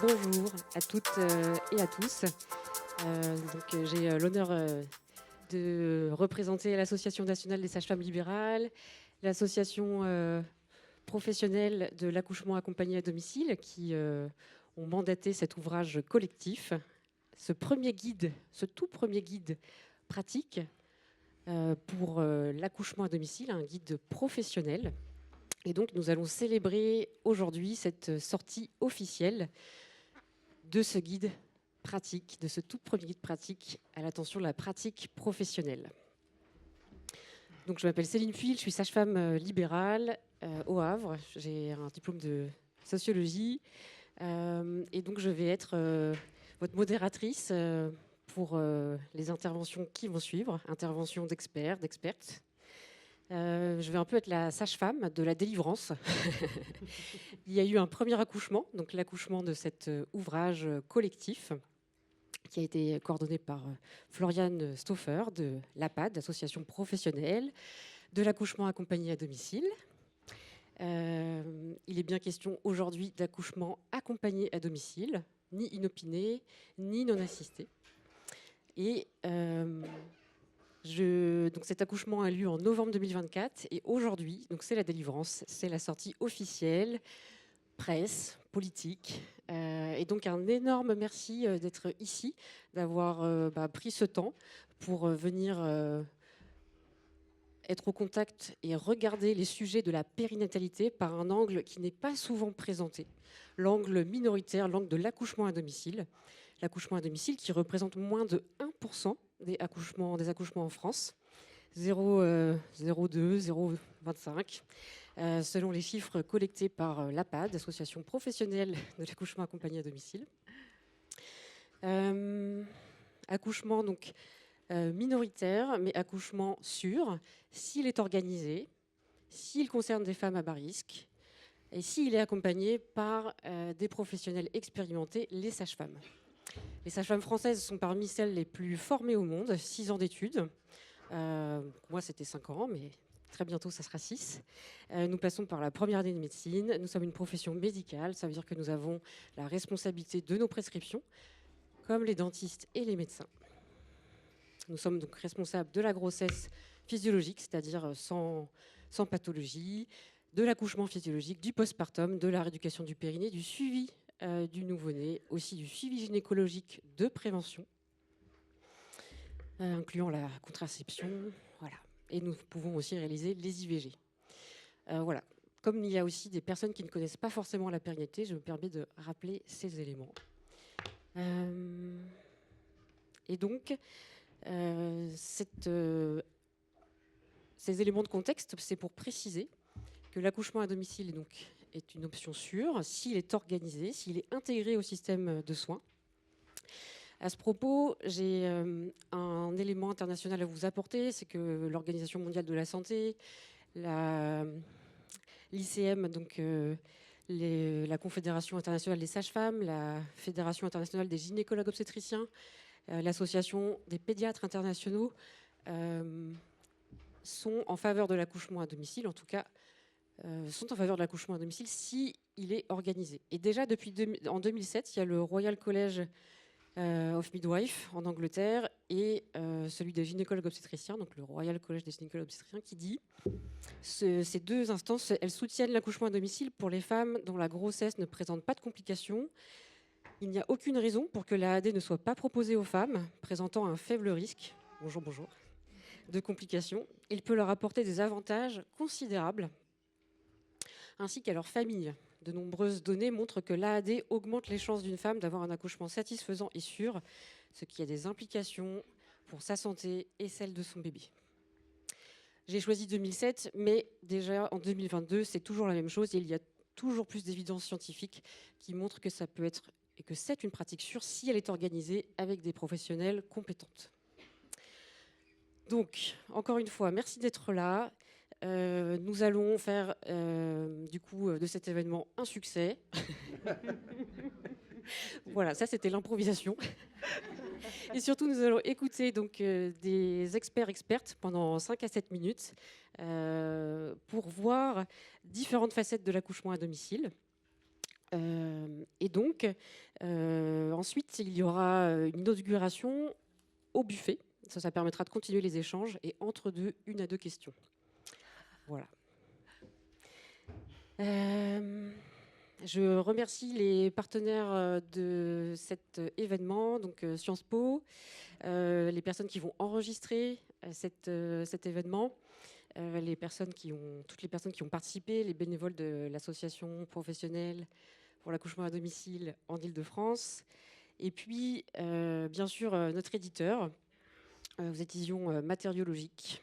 Bonjour à toutes et à tous. J'ai l'honneur de représenter l'Association nationale des sages-femmes libérales, l'association professionnelle de l'accouchement accompagné à domicile qui ont mandaté cet ouvrage collectif, ce tout premier guide pratique pour l'accouchement à domicile, un guide professionnel. Et donc nous allons célébrer aujourd'hui cette sortie officielle de ce guide pratique, de ce tout premier guide pratique à l'attention de la pratique professionnelle. Donc, je m'appelle Céline Fuil, je suis sage-femme libérale au Havre. J'ai un diplôme de sociologie et donc je vais être votre modératrice pour les interventions qui vont suivre, interventions d'experts, d'expertes. Je vais un peu être la sage-femme de la délivrance. Il y a eu un premier accouchement, donc l'accouchement de cet ouvrage collectif qui a été coordonné par Floriane Stauffer de l'APAD, Association professionnelle de l'accouchement accompagné à domicile. Il est bien question aujourd'hui d'accouchement accompagné à domicile, ni inopiné, ni non assisté. Et donc cet accouchement a lieu en novembre 2024 et aujourd'hui, donc c'est la délivrance, c'est la sortie officielle, presse, politique. Et donc un énorme merci d'être ici, d'avoir pris ce temps pour venir être au contact et regarder les sujets de la périnatalité par un angle qui n'est pas souvent présenté, l'angle minoritaire, l'angle de l'accouchement à domicile. L'accouchement à domicile qui représente moins de 1% des accouchements en France, 0,02, 0,25, selon les chiffres collectés par l'APAD, Association professionnelle de l'accouchement accompagné à domicile. Accouchement donc minoritaire, mais accouchement sûr, s'il est organisé, s'il concerne des femmes à bas risque, et s'il est accompagné par des professionnels expérimentés, les sages-femmes. Les sages-femmes françaises sont parmi celles les plus formées au monde, 6 ans d'études. Moi, c'était 5 ans, mais très bientôt, ça sera 6. Nous passons par la première année de médecine. Nous sommes une profession médicale. Ça veut dire que nous avons la responsabilité de nos prescriptions, comme les dentistes et les médecins. Nous sommes donc responsables de la grossesse physiologique, c'est-à-dire sans pathologie, de l'accouchement physiologique, du postpartum, de la rééducation du périnée, du suivi du nouveau-né, aussi du suivi gynécologique de prévention, incluant la contraception. Voilà. Et nous pouvons aussi réaliser les IVG. Voilà. Comme il y a aussi des personnes qui ne connaissent pas forcément la périnité, je me permets de rappeler ces éléments. Et donc, ces éléments de contexte, c'est pour préciser que l'accouchement à domicile est une option sûre s'il est organisé, s'il est intégré au système de soins. À ce propos, j'ai un élément international à vous apporter, c'est que l'Organisation mondiale de la santé, l'ICM, donc la Confédération internationale des sages-femmes, la Fédération internationale des gynécologues obstétriciens, l'Association des pédiatres internationaux sont en faveur de l'accouchement à domicile, en tout cas sont en faveur de l'accouchement à domicile si il est organisé. Et déjà en 2007, il y a le Royal College of Midwife en Angleterre et celui des gynécologues obstétriciens, donc le Royal College des gynécologues obstétriciens, qui dit ces deux instances, elles soutiennent l'accouchement à domicile pour les femmes dont la grossesse ne présente pas de complications. Il n'y a aucune raison pour que l'AAD ne soit pas proposée aux femmes présentant un faible risque, bonjour, de complications. Il peut leur apporter des avantages considérables, ainsi qu'à leur famille. De nombreuses données montrent que l'AAD augmente les chances d'une femme d'avoir un accouchement satisfaisant et sûr, ce qui a des implications pour sa santé et celle de son bébé. J'ai choisi 2007, mais déjà en 2022, c'est toujours la même chose. Il y a toujours plus d'évidence scientifique qui montrent que ça peut être et que c'est une pratique sûre si elle est organisée avec des professionnels compétentes. Donc, encore une fois, merci d'être là. Nous allons faire du coup de cet événement un succès. Voilà, ça c'était l'improvisation. Et surtout, nous allons écouter donc des expertes pendant 5 à 7 minutes pour voir différentes facettes de l'accouchement à domicile. Et donc, ensuite, il y aura une inauguration au buffet. Ça permettra de continuer les échanges et entre deux, 1 à 2 questions. Voilà. Je remercie les partenaires de cet événement, donc Sciences Po, les personnes qui vont enregistrer cet événement, toutes les personnes qui ont participé, les bénévoles de l'association professionnelle pour l'accouchement à domicile en Île-de-France, et puis bien sûr notre éditeur. Vous êtes Vision Matériologique.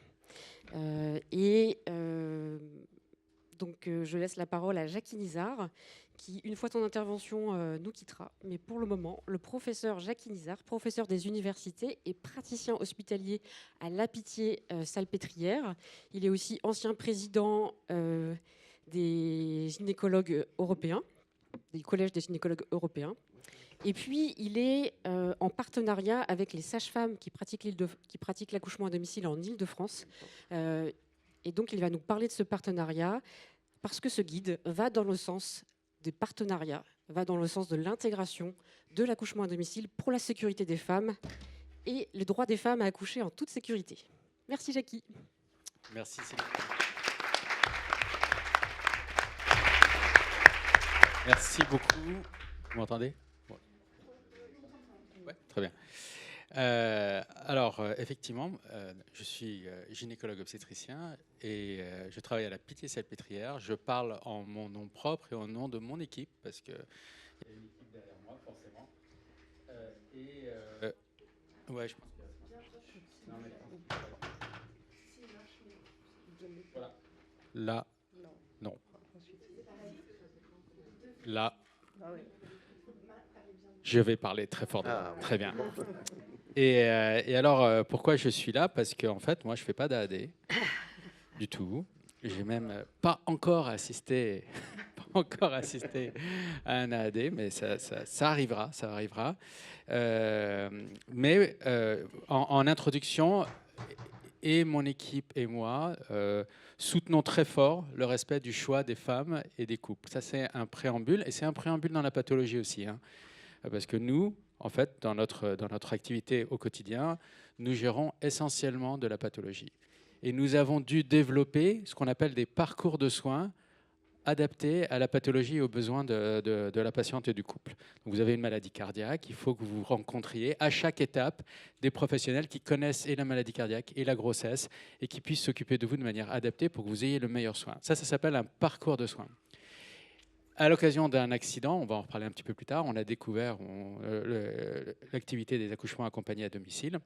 Donc, je laisse la parole à Jackie Nizar, qui, une fois ton intervention, nous quittera. Mais pour le moment, le professeur Jackie Nizar, professeur des universités et praticien hospitalier à La Pitié-Salpêtrière. Il est aussi ancien président des gynécologues européens, du Collège des gynécologues européens. Et puis, il est en partenariat avec les sages-femmes qui pratiquent l'accouchement à domicile en Île-de-France. Et donc, il va nous parler de ce partenariat parce que ce guide va dans le sens des partenariats, va dans le sens de l'intégration de l'accouchement à domicile pour la sécurité des femmes et le droit des femmes à accoucher en toute sécurité. Merci Jackie. Merci Céline. Merci beaucoup. Vous m'entendez ? Ouais, très bien. Alors, effectivement, je suis gynécologue obstétricien et je travaille à la Pitié-Salpêtrière. Je parle en mon nom propre et au nom de mon équipe parce qu'il y a une équipe derrière moi, forcément. Ouais, je pense que... Non, mais... Voilà. Là, non. Là, je vais parler très fort. Très bien. Et alors, pourquoi je suis là ? Parce qu'en fait, moi, je ne fais pas d'AAD du tout. J'ai même pas encore assisté à un AAD, mais ça arrivera. Mais en introduction, et mon équipe et moi soutenons très fort le respect du choix des femmes et des couples. Ça, c'est un préambule, et c'est un préambule dans la pathologie aussi, hein. Parce que nous, en fait, dans notre activité au quotidien, nous gérons essentiellement de la pathologie. Et nous avons dû développer ce qu'on appelle des parcours de soins adaptés à la pathologie et aux besoins de la patiente et du couple. Donc vous avez une maladie cardiaque, il faut que vous rencontriez à chaque étape des professionnels qui connaissent et la maladie cardiaque et la grossesse et qui puissent s'occuper de vous de manière adaptée pour que vous ayez le meilleur soin. Ça s'appelle un parcours de soins. À l'occasion d'un accident, on va en reparler un petit peu plus tard, on a découvert l'activité des accouchements accompagnés à domicile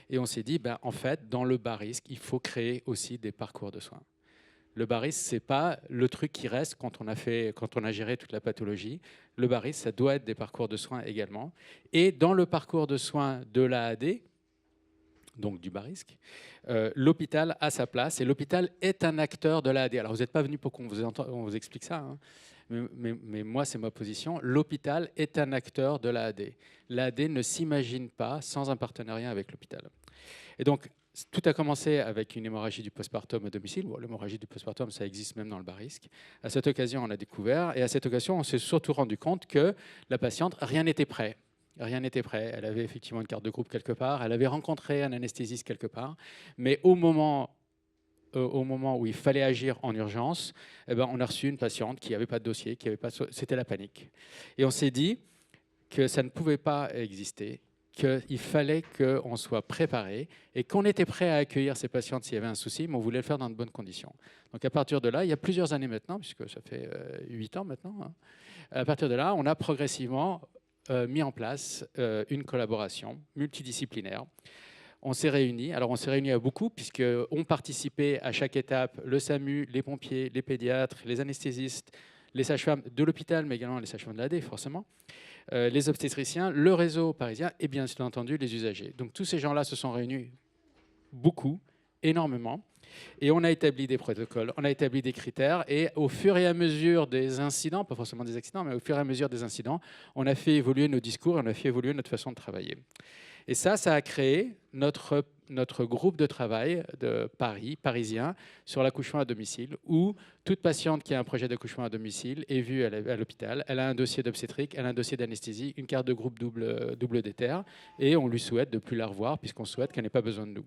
et on s'est dit, en fait, dans le bas risque, il faut créer aussi des parcours de soins. Le bas risque, ce n'est pas le truc qui reste quand on a géré toute la pathologie. Le bas risque, ça doit être des parcours de soins également. Et dans le parcours de soins de l'AAD, donc du bas risque, l'hôpital a sa place et l'hôpital est un acteur de l'AAD. Alors, vous n'êtes pas venu pour qu'on vous explique ça, hein. Mais moi, c'est ma position. L'hôpital est un acteur de l'AAD. L'AAD ne s'imagine pas sans un partenariat avec l'hôpital. Et donc, tout a commencé avec une hémorragie du postpartum à domicile. Bon, l'hémorragie du postpartum, ça existe même dans le bas risque. À cette occasion, on a découvert, et à cette occasion, on s'est surtout rendu compte que la patiente, rien n'était prêt. Rien n'était prêt. Elle avait effectivement une carte de groupe quelque part, elle avait rencontré un anesthésiste quelque part, mais au moment où il fallait agir en urgence, on a reçu une patiente qui n'avait pas de dossier, c'était la panique. Et on s'est dit que ça ne pouvait pas exister, qu'il fallait qu'on soit préparé et qu'on était prêt à accueillir ces patientes s'il y avait un souci, mais on voulait le faire dans de bonnes conditions. Donc à partir de là, il y a plusieurs années maintenant, puisque ça fait 8 ans maintenant, hein, à partir de là, on a progressivement mis en place une collaboration multidisciplinaire. On s'est réunis. Alors, on s'est réunis à beaucoup, puisqu'on participait à chaque étape, le SAMU, les pompiers, les pédiatres, les anesthésistes, les sages-femmes de l'hôpital, mais également les sages-femmes de l'AD, forcément, les obstétriciens, le réseau parisien et bien entendu les usagers. Donc, tous ces gens-là se sont réunis beaucoup, énormément. Et on a établi des protocoles, on a établi des critères. Et au fur et à mesure des incidents, pas forcément des accidents, mais au fur et à mesure des incidents, on a fait évoluer nos discours, on a fait évoluer notre façon de travailler. Et ça a créé notre notre groupe de travail de parisien, sur l'accouchement à domicile, où toute patiente qui a un projet d'accouchement à domicile est vue à l'hôpital. Elle a un dossier d'obstétrique, elle a un dossier d'anesthésie, une carte de groupe double d'éther, et on lui souhaite de ne plus la revoir, puisqu'on souhaite qu'elle n'ait pas besoin de nous.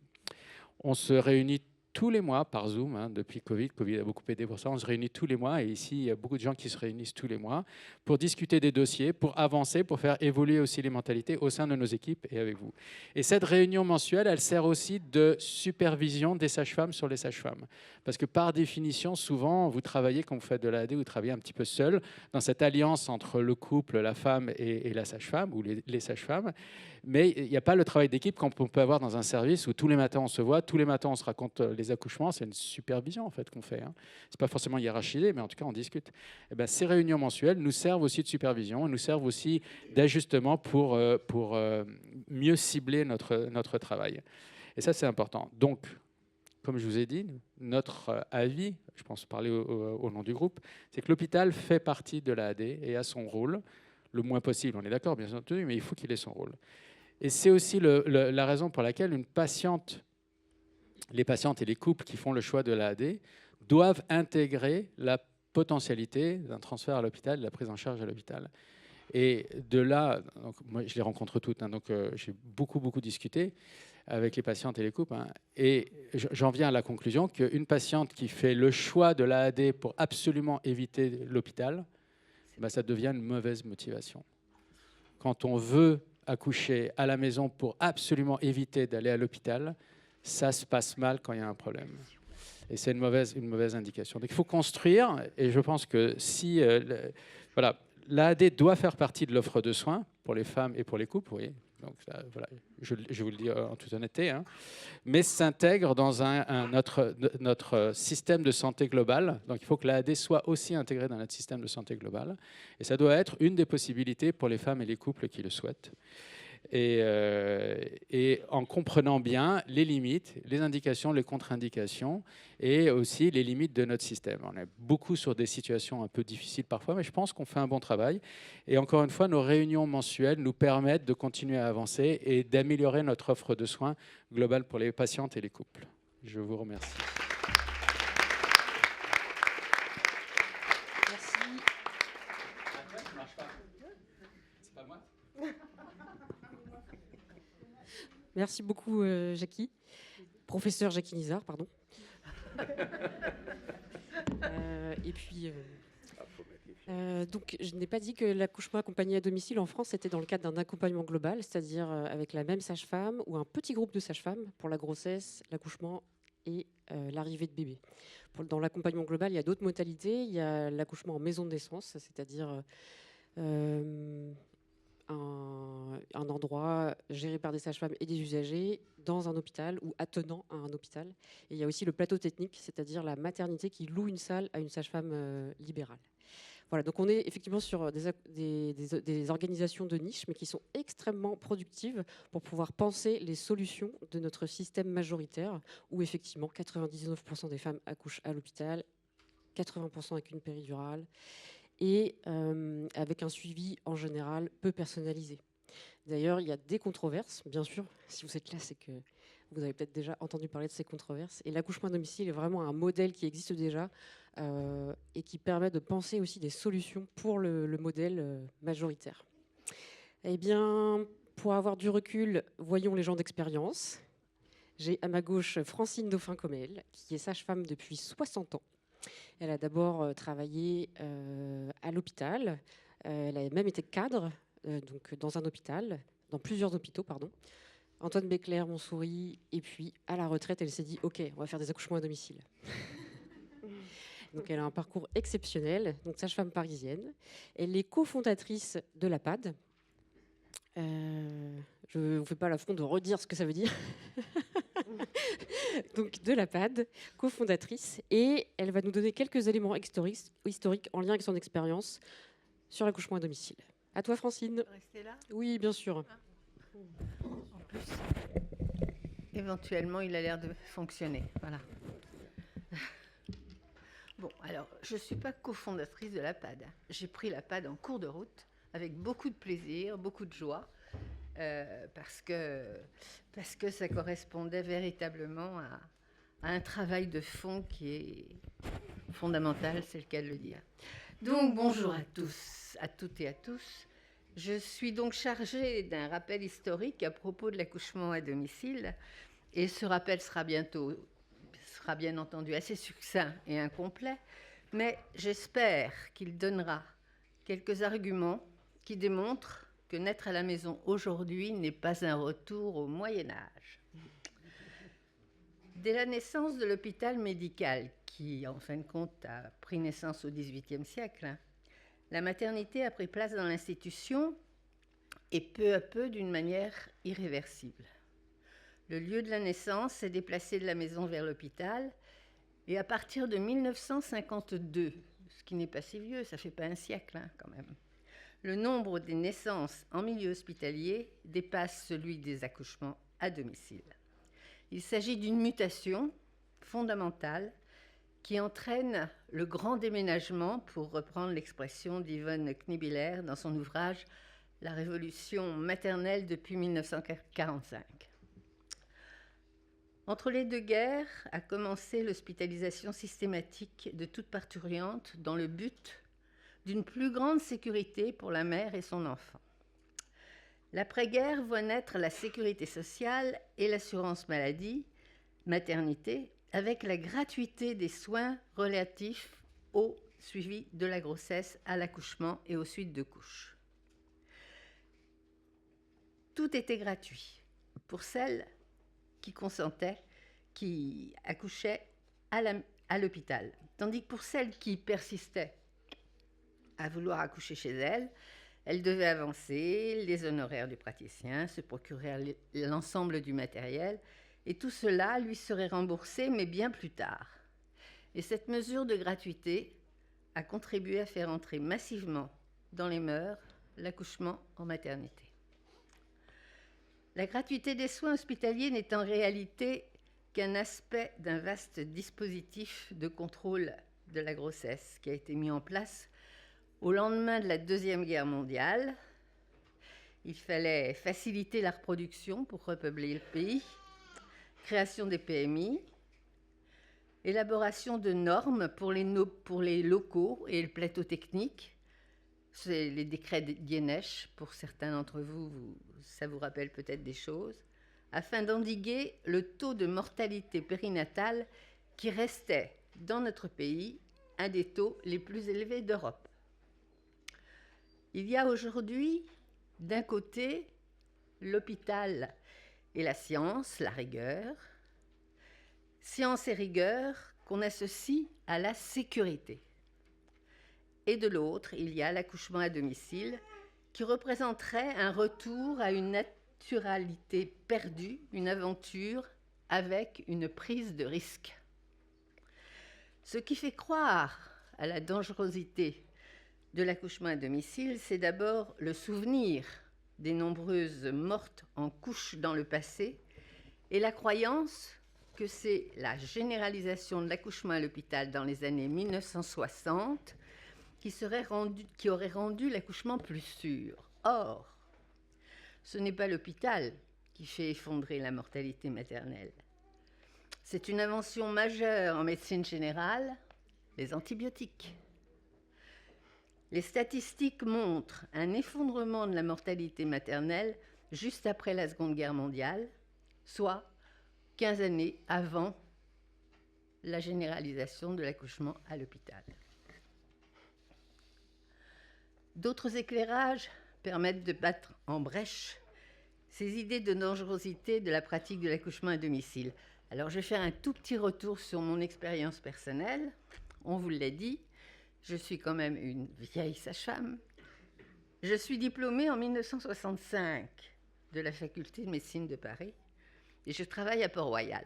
On se réunit tous les mois par Zoom, depuis Covid. Covid a beaucoup aidé pour ça. On se réunit tous les mois, et ici, il y a beaucoup de gens qui se réunissent tous les mois pour discuter des dossiers, pour avancer, pour faire évoluer aussi les mentalités au sein de nos équipes et avec vous. Et cette réunion mensuelle, elle sert aussi de supervision des sages-femmes sur les sages-femmes. Parce que par définition, souvent, vous travaillez, quand vous faites de l'AAD, vous travaillez un petit peu seul dans cette alliance entre le couple, la femme et la sage-femme, ou les sages-femmes. Mais il n'y a pas le travail d'équipe qu'on peut avoir dans un service où tous les matins on se voit, tous les matins on se raconte les accouchements. C'est une supervision en fait qu'on fait. C'est pas forcément hiérarchisé, mais en tout cas on discute. Et ben, ces réunions mensuelles nous servent aussi de supervision, nous servent aussi d'ajustement pour mieux cibler notre travail. Et ça c'est important. Donc, comme je vous ai dit, notre avis, je pense parler au nom du groupe, c'est que l'hôpital fait partie de l'AAD et a son rôle, le moins possible, on est d'accord bien entendu, mais il faut qu'il ait son rôle. Et c'est aussi la raison pour laquelle les patientes et les couples qui font le choix de l'AAD doivent intégrer la potentialité d'un transfert à l'hôpital, de la prise en charge à l'hôpital. Et de là, donc, moi je les rencontre toutes, donc j'ai beaucoup discuté avec les patientes et les couples, et j'en viens à la conclusion qu'une patiente qui fait le choix de l'AAD pour absolument éviter l'hôpital, ça devient une mauvaise motivation. Quand on veut accoucher à la maison pour absolument éviter d'aller à l'hôpital, ça se passe mal quand il y a un problème. Et c'est une mauvaise indication. Donc il faut construire, et je pense que si voilà, l'AAD doit faire partie de l'offre de soins pour les femmes et pour les couples, oui. Donc là, voilà, je vous le dis en toute honnêteté, mais s'intègre dans notre système de santé global. Donc il faut que l'AAD soit aussi intégrée dans notre système de santé global. Et ça doit être une des possibilités pour les femmes et les couples qui le souhaitent. Et en comprenant bien les limites, les indications, les contre-indications et aussi les limites de notre système. On est beaucoup sur des situations un peu difficiles parfois, mais je pense qu'on fait un bon travail. Et encore une fois, nos réunions mensuelles nous permettent de continuer à avancer et d'améliorer notre offre de soins globale pour les patientes et les couples. Je vous remercie. Merci. C'est pas moi ? Merci beaucoup, Jackie. Professeur Jackie Nizar, pardon. Et puis, donc, je n'ai pas dit que l'accouchement accompagné à domicile en France était dans le cadre d'un accompagnement global, c'est-à-dire avec la même sage-femme ou un petit groupe de sages-femmes pour la grossesse, l'accouchement et l'arrivée de bébé. Dans l'accompagnement global, il y a d'autres modalités. Il y a l'accouchement en maison de naissance, c'est-à-dire un endroit géré par des sages-femmes et des usagers dans un hôpital ou attenant à un hôpital. Et il y a aussi le plateau technique, c'est-à-dire la maternité qui loue une salle à une sage-femme libérale. Voilà, donc on est effectivement sur des organisations de niche, mais qui sont extrêmement productives pour pouvoir penser les solutions de notre système majoritaire, où effectivement 99% des femmes accouchent à l'hôpital, 80% avec une péridurale, et avec un suivi en général peu personnalisé. D'ailleurs, il y a des controverses, bien sûr. Si vous êtes là, c'est que vous avez peut-être déjà entendu parler de ces controverses. Et l'accouchement à domicile est vraiment un modèle qui existe déjà et qui permet de penser aussi des solutions pour le modèle majoritaire. Eh bien, pour avoir du recul, voyons les gens d'expérience. J'ai à ma gauche Francine Dauphin-Comel, qui est sage-femme depuis 60 ans. Elle a d'abord travaillé à l'hôpital. Elle a même été cadre donc dans un hôpital, dans plusieurs hôpitaux, pardon. Antoine Béclair-Montsouris, et puis à la retraite, elle s'est dit « Ok, on va faire des accouchements à domicile ». Donc elle a un parcours exceptionnel, donc sage-femme parisienne. Elle est cofondatrice de l'APAD. Je ne vous fais pas l'affront de redire ce que ça veut dire. Donc de l'APAD, cofondatrice, et elle va nous donner quelques éléments historiques en lien avec son expérience sur l'accouchement à domicile. À toi, Francine. Restez là ? Oui, bien sûr. En plus, éventuellement, il a l'air de fonctionner. Voilà. Bon, alors, je ne suis pas cofondatrice de l'APAD. J'ai pris l'APAD en cours de route, avec beaucoup de plaisir, beaucoup de joie. parce que ça correspondait véritablement à un travail de fond qui est fondamental, c'est le cas de le dire. Donc bonjour à tous, à toutes et à tous. Je suis donc chargée d'un rappel historique à propos de l'accouchement à domicile, et ce rappel sera bien entendu assez succinct et incomplet, mais j'espère qu'il donnera quelques arguments qui démontrent que naître à la maison aujourd'hui n'est pas un retour au Moyen-Âge. Dès la naissance de l'hôpital médical, qui en fin de compte a pris naissance au XVIIIe siècle, la maternité a pris place dans l'institution et peu à peu d'une manière irréversible. Le lieu de la naissance s'est déplacé de la maison vers l'hôpital et à partir de 1952, ce qui n'est pas si vieux, ça ne fait pas un siècle quand même, le nombre des naissances en milieu hospitalier dépasse celui des accouchements à domicile. Il s'agit d'une mutation fondamentale qui entraîne le grand déménagement, pour reprendre l'expression d'Yvonne Knibiller dans son ouvrage « La révolution maternelle depuis 1945 ». Entre les deux guerres a commencé l'hospitalisation systématique de toute parturiente dans le but d'une plus grande sécurité pour la mère et son enfant. L'après-guerre voit naître la sécurité sociale et l'assurance maladie, maternité, avec la gratuité des soins relatifs au suivi de la grossesse, à l'accouchement et aux suites de couches. Tout était gratuit pour celles qui consentaient, qui accouchaient à l'hôpital, tandis que pour celles qui persistaient à vouloir accoucher chez elles, elles devaient avancer les honoraires du praticien, se procurer l'ensemble du matériel, et tout cela lui serait remboursé, mais bien plus tard. Et cette mesure de gratuité a contribué à faire entrer massivement dans les mœurs l'accouchement en maternité. La gratuité des soins hospitaliers n'est en réalité qu'un aspect d'un vaste dispositif de contrôle de la grossesse qui a été mis en place au lendemain de la Deuxième Guerre mondiale. Il fallait faciliter la reproduction pour repeupler le pays, création des PMI, élaboration de normes pour les locaux et le plateau technique. C'est les décrets d'Ienesch, pour certains d'entre vous, ça vous rappelle peut-être des choses, afin d'endiguer le taux de mortalité périnatale qui restait dans notre pays un des taux les plus élevés d'Europe. Il y a aujourd'hui, d'un côté, l'hôpital et la science, la rigueur, science et rigueur qu'on associe à la sécurité. Et de l'autre, il y a l'accouchement à domicile, qui représenterait un retour à une naturalité perdue, une aventure avec une prise de risque. Ce qui fait croire à la dangerosité de l'accouchement à domicile, c'est d'abord le souvenir des nombreuses mortes en couches dans le passé et la croyance que c'est la généralisation de l'accouchement à l'hôpital dans les années 1960 qui aurait rendu l'accouchement plus sûr. Or, ce n'est pas l'hôpital qui fait effondrer la mortalité maternelle. C'est une invention majeure en médecine générale, les antibiotiques. Les statistiques montrent un effondrement de la mortalité maternelle juste après la Seconde Guerre mondiale, soit 15 années avant la généralisation de l'accouchement à l'hôpital. D'autres éclairages permettent de battre en brèche ces idées de dangerosité de la pratique de l'accouchement à domicile. Alors, je vais faire un tout petit retour sur mon expérience personnelle. On vous l'a dit, je suis quand même une vieille sage-femme. Je suis diplômée en 1965 de la faculté de médecine de Paris et je travaille à Port-Royal.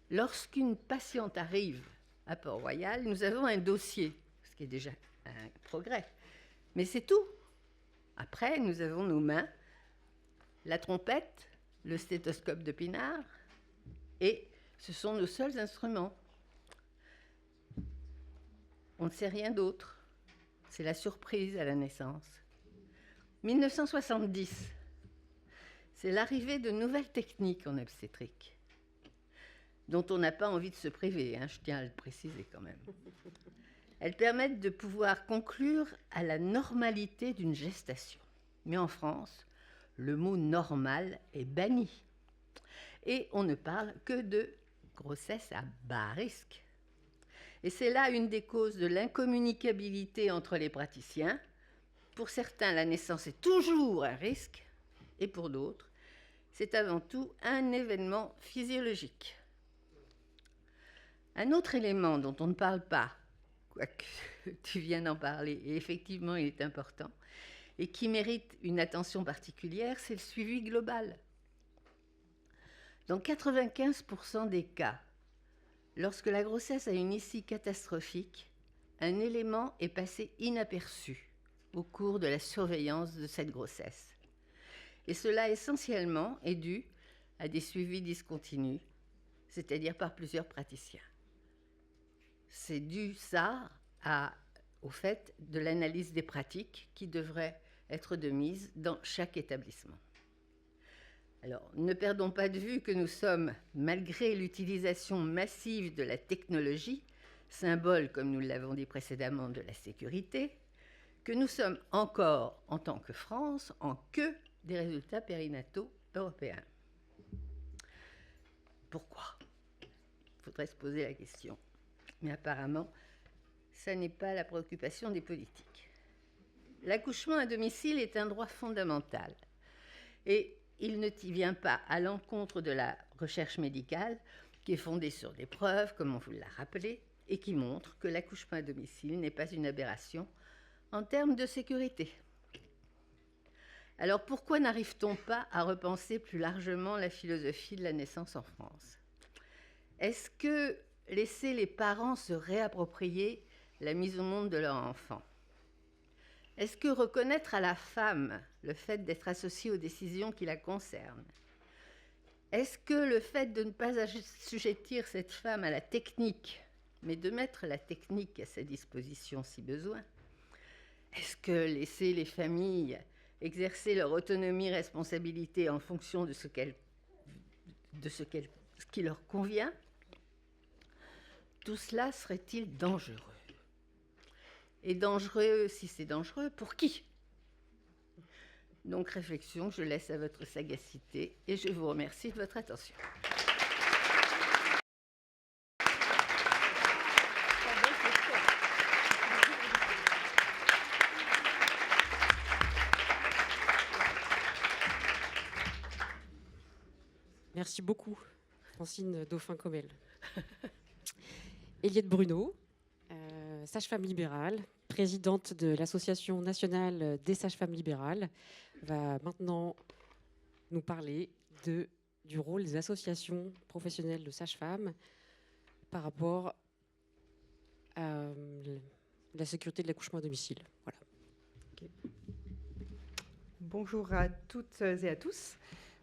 Lorsqu'une patiente arrive à Port-Royal, nous avons un dossier, ce qui est déjà un progrès. Mais c'est tout. Après, nous avons nos mains, la trompette, le stéthoscope de Pinard, et ce sont nos seuls instruments. On ne sait rien d'autre. C'est la surprise à la naissance. 1970, c'est l'arrivée de nouvelles techniques en obstétrique, dont on n'a pas envie de se priver, je tiens à le préciser quand même. Elles permettent de pouvoir conclure à la normalité d'une gestation. Mais en France, le mot « normal » est banni. Et on ne parle que de grossesse à bas risque. Et c'est là une des causes de l'incommunicabilité entre les praticiens. Pour certains, la naissance est toujours un risque, et pour d'autres, c'est avant tout un événement physiologique. Un autre élément dont on ne parle pas, quoique tu viens d'en parler, et effectivement il est important, et qui mérite une attention particulière, c'est le suivi global. Dans 95% des cas, lorsque la grossesse a une issue catastrophique, un élément est passé inaperçu au cours de la surveillance de cette grossesse. Et cela essentiellement est dû à des suivis discontinus, c'est-à-dire par plusieurs praticiens. C'est dû au fait de l'analyse des pratiques qui devrait être de mise dans chaque établissement. Alors, ne perdons pas de vue que nous sommes, malgré l'utilisation massive de la technologie, symbole, comme nous l'avons dit précédemment, de la sécurité, que nous sommes encore, en tant que France, en queue des résultats périnataux européens. Pourquoi ? Il faudrait se poser la question. Mais apparemment, ça n'est pas la préoccupation des politiques. L'accouchement à domicile est un droit fondamental. Et il ne vient pas à l'encontre de la recherche médicale qui est fondée sur des preuves, comme on vous l'a rappelé, et qui montre que l'accouchement à domicile n'est pas une aberration en termes de sécurité. Alors pourquoi n'arrive-t-on pas à repenser plus largement la philosophie de la naissance en France ? Est-ce que laisser les parents se réapproprier la mise au monde de leur enfant ? Est-ce que reconnaître à la femme le fait d'être associée aux décisions qui la concernent ? Est-ce que le fait de ne pas assujettir cette femme à la technique, mais de mettre la technique à sa disposition si besoin ? Est-ce que laisser les familles exercer leur autonomie et responsabilité en fonction de ce qui leur convient ? Tout cela serait-il dangereux ? Et dangereux, si c'est dangereux, pour qui ? Donc réflexion, je laisse à votre sagacité et je vous remercie de votre attention. Merci beaucoup, Francine Dauphin-Comel. Eliette Bruno, sage-femme libérale, présidente de l'Association nationale des sages-femmes libérales, va maintenant nous parler du rôle des associations professionnelles de sages-femmes par rapport à la sécurité de l'accouchement à domicile. Voilà. Okay. Bonjour à toutes et à tous.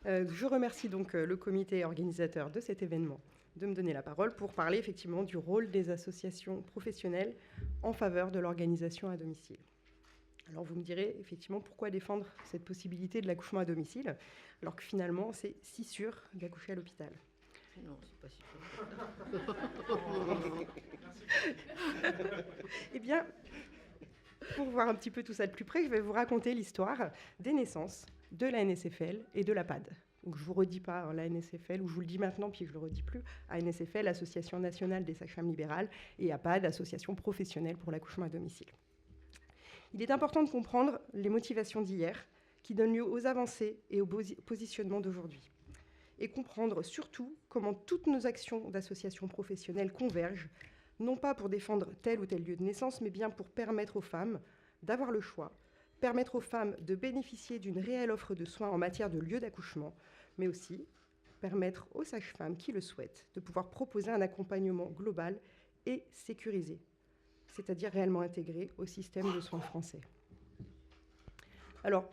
Je remercie donc le comité organisateur de cet événement de me donner la parole pour parler effectivement du rôle des associations professionnelles en faveur de l'organisation à domicile. Alors vous me direz effectivement pourquoi défendre cette possibilité de l'accouchement à domicile alors que finalement c'est si sûr d'accoucher à l'hôpital. Non, c'est pas si sûr. Eh bien, pour voir un petit peu tout ça de plus près, je vais vous raconter l'histoire des naissances de la NSFL et de l'APAD. Donc, je ne vous redis pas la NSFL, ou je vous le dis maintenant, puis je ne le redis plus. ANSFL, Association nationale des sages-femmes libérales, et APAD, Association professionnelle pour l'accouchement à domicile. Il est important de comprendre les motivations d'hier qui donnent lieu aux avancées et au positionnement d'aujourd'hui. Et comprendre surtout comment toutes nos actions d'associations professionnelles convergent, non pas pour défendre tel ou tel lieu de naissance, mais bien pour permettre aux femmes d'avoir le choix, permettre aux femmes de bénéficier d'une réelle offre de soins en matière de lieu d'accouchement, mais aussi permettre aux sages-femmes qui le souhaitent de pouvoir proposer un accompagnement global et sécurisé, c'est-à-dire réellement intégré au système de soins français. Alors,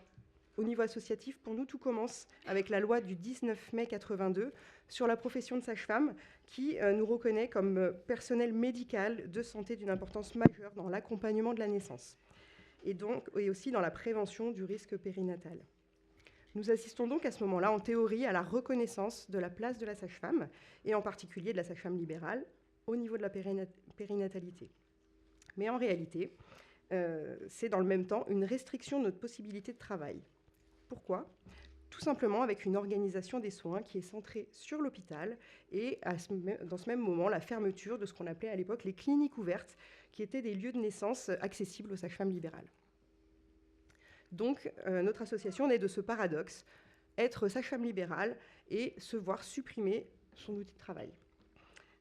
au niveau associatif, pour nous, tout commence avec la loi du 19 mai 82 sur la profession de sage-femme qui nous reconnaît comme personnel médical de santé d'une importance majeure dans l'accompagnement de la naissance et aussi dans la prévention du risque périnatal. Nous assistons donc à ce moment-là, en théorie, à la reconnaissance de la place de la sage-femme, et en particulier de la sage-femme libérale, au niveau de la périnatalité. Mais en réalité, c'est dans le même temps une restriction de notre possibilité de travail. Pourquoi ? Tout simplement avec une organisation des soins qui est centrée sur l'hôpital et dans ce même moment, la fermeture de ce qu'on appelait à l'époque les cliniques ouvertes, qui étaient des lieux de naissance accessibles aux sages-femmes libérales. Donc, notre association naît de ce paradoxe, être sage-femme libérale et se voir supprimer son outil de travail.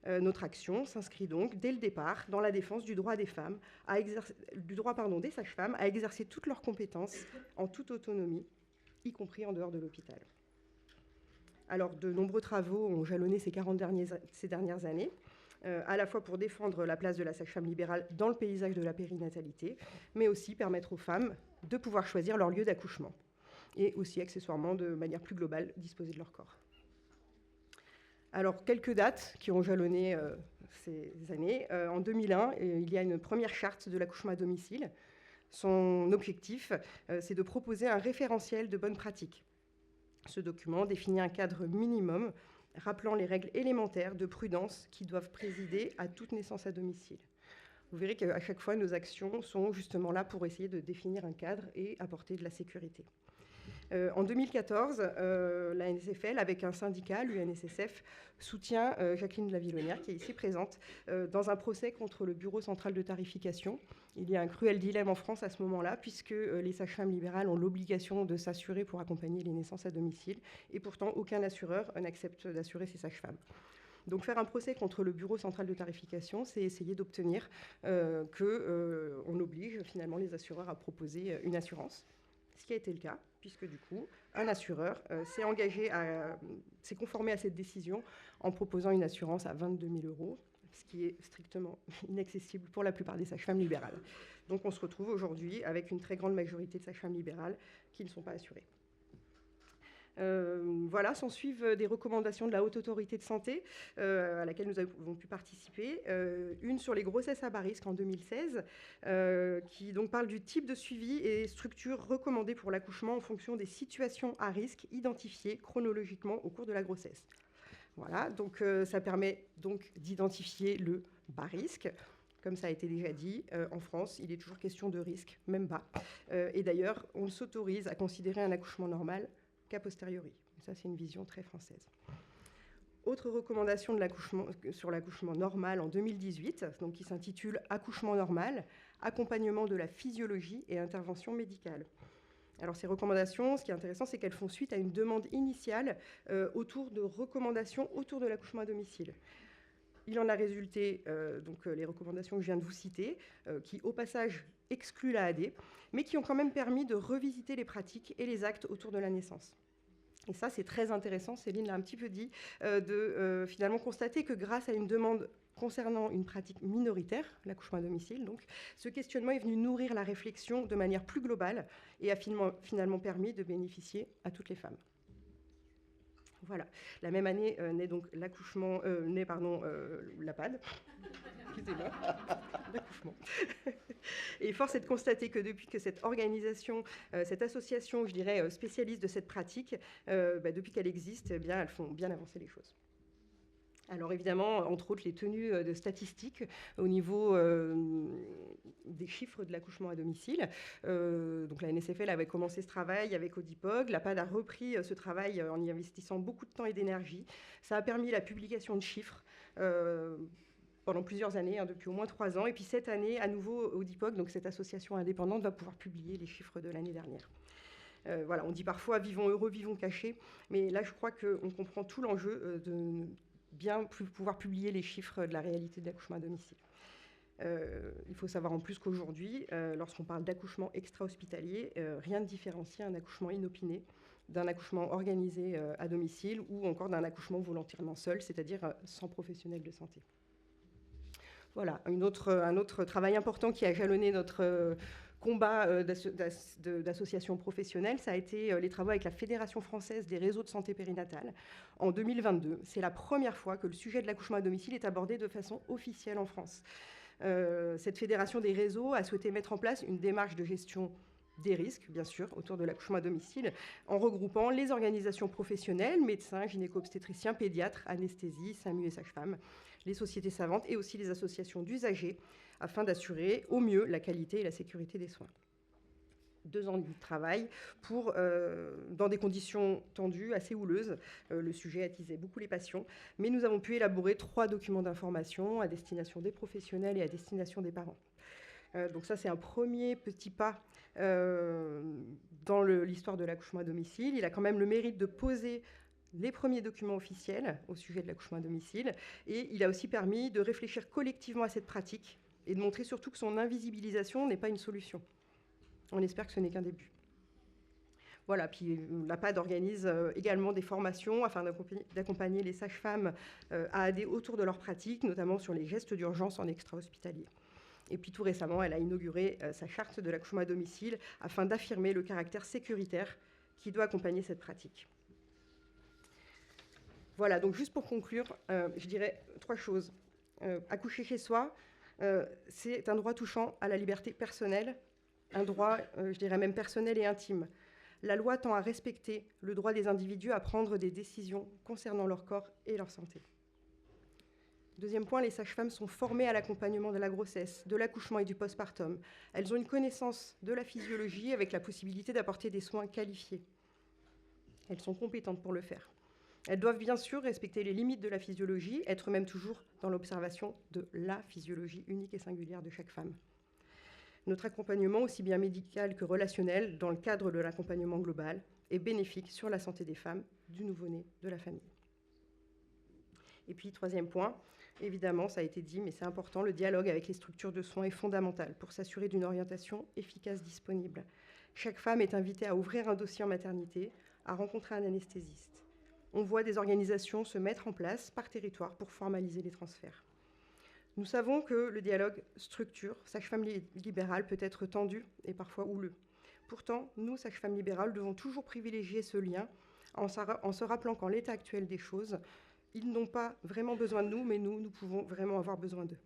Notre action s'inscrit donc, dès le départ, dans la défense du droit des femmes, des sages-femmes à exercer toutes leurs compétences en toute autonomie, y compris en dehors de l'hôpital. Alors, de nombreux travaux ont jalonné ces dernières années, à la fois pour défendre la place de la sage-femme libérale dans le paysage de la périnatalité, mais aussi permettre aux femmes de pouvoir choisir leur lieu d'accouchement, et aussi accessoirement, de manière plus globale, disposer de leur corps. Alors, quelques dates qui ont jalonné ces années. En 2001, il y a une première charte de l'accouchement à domicile. Son objectif, c'est de proposer un référentiel de bonnes pratiques. Ce document définit un cadre minimum rappelant les règles élémentaires de prudence qui doivent présider à toute naissance à domicile. Vous verrez qu'à chaque fois, nos actions sont justement là pour essayer de définir un cadre et apporter de la sécurité. En 2014, la NSFL, avec un syndicat, l'UNSSF, soutient Jacqueline de la Villonnière, qui est ici présente, dans un procès contre le Bureau central de tarification. Il y a un cruel dilemme en France à ce moment-là, puisque les sages-femmes libérales ont l'obligation de s'assurer pour accompagner les naissances à domicile, et pourtant aucun assureur n'accepte d'assurer ces sages-femmes. Donc faire un procès contre le Bureau central de tarification, c'est essayer d'obtenir qu'on oblige finalement les assureurs à proposer une assurance, ce qui a été le cas, puisque du coup, un assureur s'est conformé à cette décision en proposant une assurance à 22 000 €, ce qui est strictement inaccessible pour la plupart des sages-femmes libérales. Donc on se retrouve aujourd'hui avec une très grande majorité de sages-femmes libérales qui ne sont pas assurées. Voilà, s'en suivent des recommandations de la Haute Autorité de Santé à laquelle nous avons pu participer. Une sur les grossesses à bas risque en 2016, qui donc parle du type de suivi et structure recommandée pour l'accouchement en fonction des situations à risque identifiées chronologiquement au cours de la grossesse. Voilà, donc ça permet donc d'identifier le bas risque. Comme ça a été déjà dit, en France, il est toujours question de risque, même bas. Et d'ailleurs, on s'autorise à considérer un accouchement normal qu'a posteriori. Ça, c'est une vision très française. Autre recommandation sur l'accouchement normal en 2018, donc qui s'intitule « Accouchement normal, accompagnement de la physiologie et intervention médicale ». Alors ces recommandations, ce qui est intéressant, c'est qu'elles font suite à une demande initiale autour de recommandations autour de l'accouchement à domicile. Il en a résulté les recommandations que je viens de vous citer, qui au passage excluent l'AAD, mais qui ont quand même permis de revisiter les pratiques et les actes autour de la naissance. Et ça, c'est très intéressant, Céline l'a un petit peu dit, de finalement constater que grâce à une demande concernant une pratique minoritaire, l'accouchement à domicile, donc, ce questionnement est venu nourrir la réflexion de manière plus globale et a finalement permis de bénéficier à toutes les femmes. Voilà. La même année naît donc la PAD. Excusez-moi, l'accouchement. Et force est de constater que depuis que cette organisation, cette association, je dirais, spécialiste de cette pratique, depuis qu'elle existe, eh bien, elles font bien avancer les choses. Alors évidemment, entre autres, les tenues de statistiques au niveau des chiffres de l'accouchement à domicile. Donc la NSFL avait commencé ce travail avec Odipog. La PAD a repris ce travail en y investissant beaucoup de temps et d'énergie. Ça a permis la publication de chiffres pendant plusieurs années, depuis au moins 3 ans. Et puis cette année, à nouveau, Odipog, donc cette association indépendante, va pouvoir publier les chiffres de l'année dernière. Voilà, on dit parfois « vivons heureux, vivons cachés », mais là, je crois qu'on comprend tout l'enjeu de bien pouvoir publier les chiffres de la réalité de l'accouchement à domicile. Il faut savoir en plus qu'aujourd'hui, lorsqu'on parle d'accouchement extra-hospitalier, rien ne différencie un accouchement inopiné d'un accouchement organisé à domicile ou encore d'un accouchement volontairement seul, c'est-à-dire sans professionnel de santé. Voilà, un autre travail important qui a jalonné notre combat d'associations professionnelles, ça a été les travaux avec la Fédération française des réseaux de santé périnatale en 2022. C'est la première fois que le sujet de l'accouchement à domicile est abordé de façon officielle en France. Cette fédération des réseaux a souhaité mettre en place une démarche de gestion des risques, bien sûr, autour de l'accouchement à domicile, en regroupant les organisations professionnelles, médecins, gynéco-obstétriciens, pédiatres, anesthésie, SAMU et sages-femmes, les sociétés savantes et aussi les associations d'usagers, afin d'assurer au mieux la qualité et la sécurité des soins. 2 ans de travail dans des conditions tendues, assez houleuses. Le sujet attisait beaucoup les passions, mais nous avons pu élaborer 3 documents d'information à destination des professionnels et à destination des parents. Donc ça, c'est un premier petit pas dans l'histoire de l'accouchement à domicile. Il a quand même le mérite de poser les premiers documents officiels au sujet de l'accouchement à domicile, et il a aussi permis de réfléchir collectivement à cette pratique et de montrer surtout que son invisibilisation n'est pas une solution. On espère que ce n'est qu'un début. Voilà, puis la PAD organise également des formations afin d'accompagner les sages-femmes AAD autour de leur pratique, notamment sur les gestes d'urgence en extra-hospitalier. Et puis tout récemment, elle a inauguré sa charte de l'accouchement à domicile afin d'affirmer le caractère sécuritaire qui doit accompagner cette pratique. Voilà, donc juste pour conclure, je dirais 3 choses. Accoucher chez soi, c'est un droit touchant à la liberté personnelle, un droit, je dirais même personnel et intime. La loi tend à respecter le droit des individus à prendre des décisions concernant leur corps et leur santé. Deuxième point, les sages-femmes sont formées à l'accompagnement de la grossesse, de l'accouchement et du postpartum. Elles ont une connaissance de la physiologie avec la possibilité d'apporter des soins qualifiés. Elles sont compétentes pour le faire. Elles doivent bien sûr respecter les limites de la physiologie, être même toujours dans l'observation de la physiologie unique et singulière de chaque femme. Notre accompagnement, aussi bien médical que relationnel, dans le cadre de l'accompagnement global, est bénéfique sur la santé des femmes, du nouveau-né, de la famille. Et puis, 3e point, évidemment, ça a été dit, mais c'est important, le dialogue avec les structures de soins est fondamental pour s'assurer d'une orientation efficace disponible. Chaque femme est invitée à ouvrir un dossier en maternité, à rencontrer un anesthésiste. On voit des organisations se mettre en place par territoire pour formaliser les transferts. Nous savons que le dialogue structure, sage-femme libérale, peut être tendu et parfois houleux. Pourtant, nous, sages-femmes libérales, devons toujours privilégier ce lien en se rappelant qu'en l'état actuel des choses, ils n'ont pas vraiment besoin de nous, mais nous pouvons vraiment avoir besoin d'eux.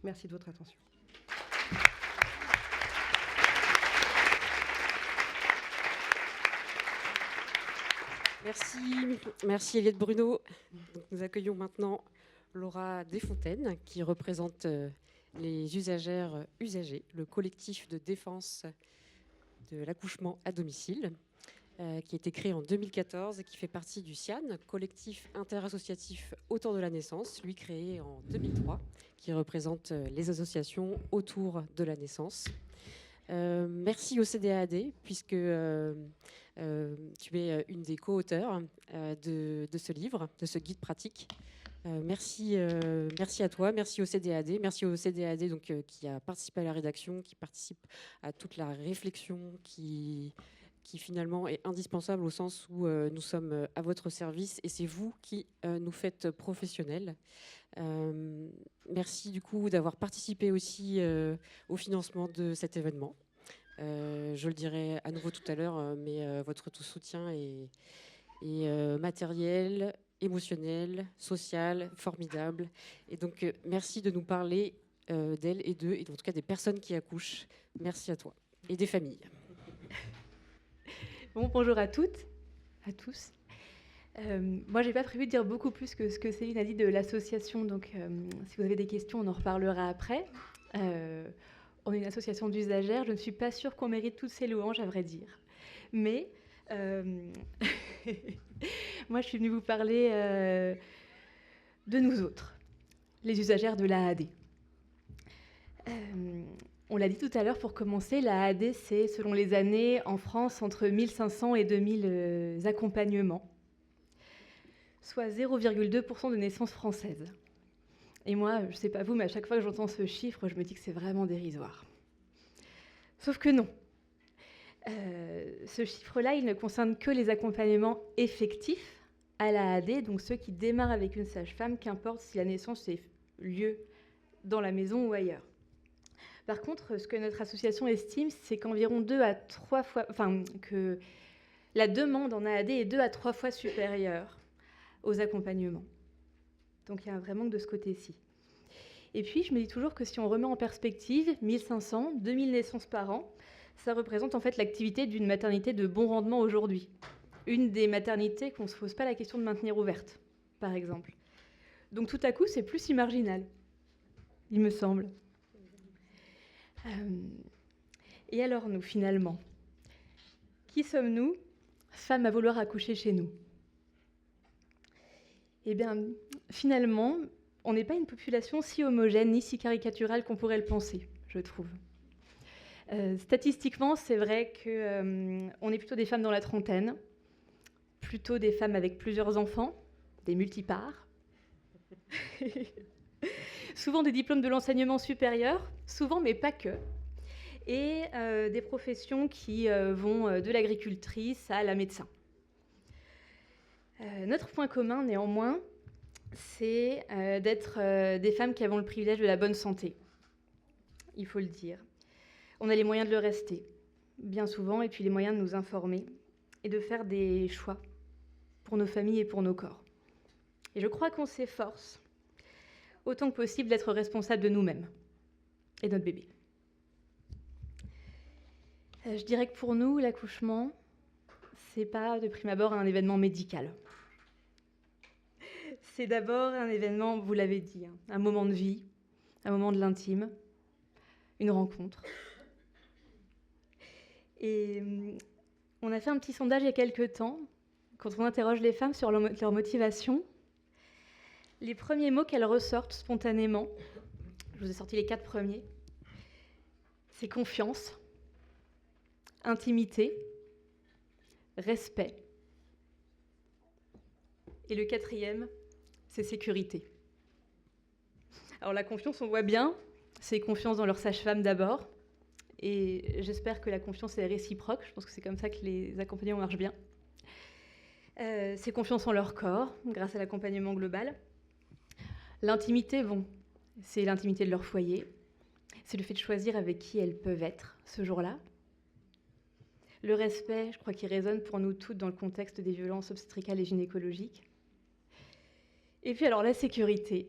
Merci de votre attention. Merci Eliette Bruno. Donc, nous accueillons maintenant Laura Desfontaines, qui représente les usagères usagers, le collectif de défense de l'accouchement à domicile, qui a été créé en 2014 et qui fait partie du CIAN, collectif interassociatif autour de la naissance, lui créé en 2003, qui représente les associations autour de la naissance. Merci au CDAAD, puisque tu es une des co-auteurs de ce livre, de ce guide pratique. Merci à toi, merci au CDAAD, merci au CDAAD donc, qui a participé à la rédaction, qui participe à toute la réflexion qui finalement est indispensable au sens où nous sommes à votre service et c'est vous qui nous faites professionnels. Merci du coup d'avoir participé aussi au financement de cet événement. Je le dirai à nouveau tout à l'heure, mais votre soutien est matériel, émotionnel, social, formidable. Et donc, merci de nous parler d'elles et d'eux, et en tout cas des personnes qui accouchent. Merci à toi et des familles. Bon, bonjour à toutes, à tous. Moi, je n'ai pas prévu de dire beaucoup plus que ce que Céline a dit de l'association. Donc, si vous avez des questions, on en reparlera après. On est une association d'usagères. Je ne suis pas sûre qu'on mérite toutes ces louanges, à vrai dire. Mais moi, je suis venue vous parler de nous autres, les usagères de l'AAD. On l'a dit tout à l'heure, pour commencer, l'AAD, c'est, selon les années, en France, entre 1500 et 2000 accompagnements, soit 0,2% de naissances françaises. Et moi, je ne sais pas vous, mais à chaque fois que j'entends ce chiffre, je me dis que c'est vraiment dérisoire. Sauf que non. Ce chiffre-là, il ne concerne que les accompagnements effectifs à l'AAD, donc ceux qui démarrent avec une sage-femme, qu'importe si la naissance a lieu dans la maison ou ailleurs. Par contre, ce que notre association estime, c'est qu'environ 2 à 3 fois, que la demande en AAD est 2 à 3 fois supérieure aux accompagnements. Donc il y a un vrai manque de ce côté-ci. Et puis, je me dis toujours que si on remet en perspective 1500, 2000 naissances par an, ça représente en fait l'activité d'une maternité de bon rendement aujourd'hui. Une des maternités qu'on ne se pose pas la question de maintenir ouverte, par exemple. Donc tout à coup, c'est plus si marginal, il me semble. Et alors nous, finalement, qui sommes-nous, femmes à vouloir accoucher chez nous? Eh bien, finalement, on n'est pas une population si homogène ni si caricaturale qu'on pourrait le penser, je trouve. Statistiquement, c'est vrai qu'on est plutôt des femmes dans la trentaine, plutôt des femmes avec plusieurs enfants, des multipares, souvent des diplômes de l'enseignement supérieur, souvent mais pas que, et des professions qui vont de l'agricultrice à la médecin. Notre point commun, néanmoins, c'est d'être des femmes qui avons le privilège de la bonne santé. Il faut le dire. On a les moyens de le rester, bien souvent, et puis les moyens de nous informer et de faire des choix pour nos familles et pour nos corps. Et je crois qu'on s'efforce, autant que possible, d'être responsable de nous-mêmes et de notre bébé. Je dirais que pour nous, l'accouchement, c'est pas de prime abord un événement médical. C'est d'abord un événement, vous l'avez dit, un moment de vie, un moment de l'intime, une rencontre. Et on a fait un petit sondage il y a quelques temps, quand on interroge les femmes sur leur motivation. Les premiers mots qu'elles ressortent spontanément, je vous ai sorti les 4 premiers, c'est confiance, intimité, respect. Et le 4e, c'est sécurité. Alors la confiance, on voit bien, c'est confiance dans leur sage-femme d'abord. Et j'espère que la confiance est réciproque. Je pense que c'est comme ça que les accompagnants marchent bien. C'est confiance en leur corps, grâce à l'accompagnement global. L'intimité, bon, c'est l'intimité de leur foyer. C'est le fait de choisir avec qui elles peuvent être ce jour-là. Le respect, je crois qu'il résonne pour nous toutes dans le contexte des violences obstétricales et gynécologiques. Et puis alors la sécurité.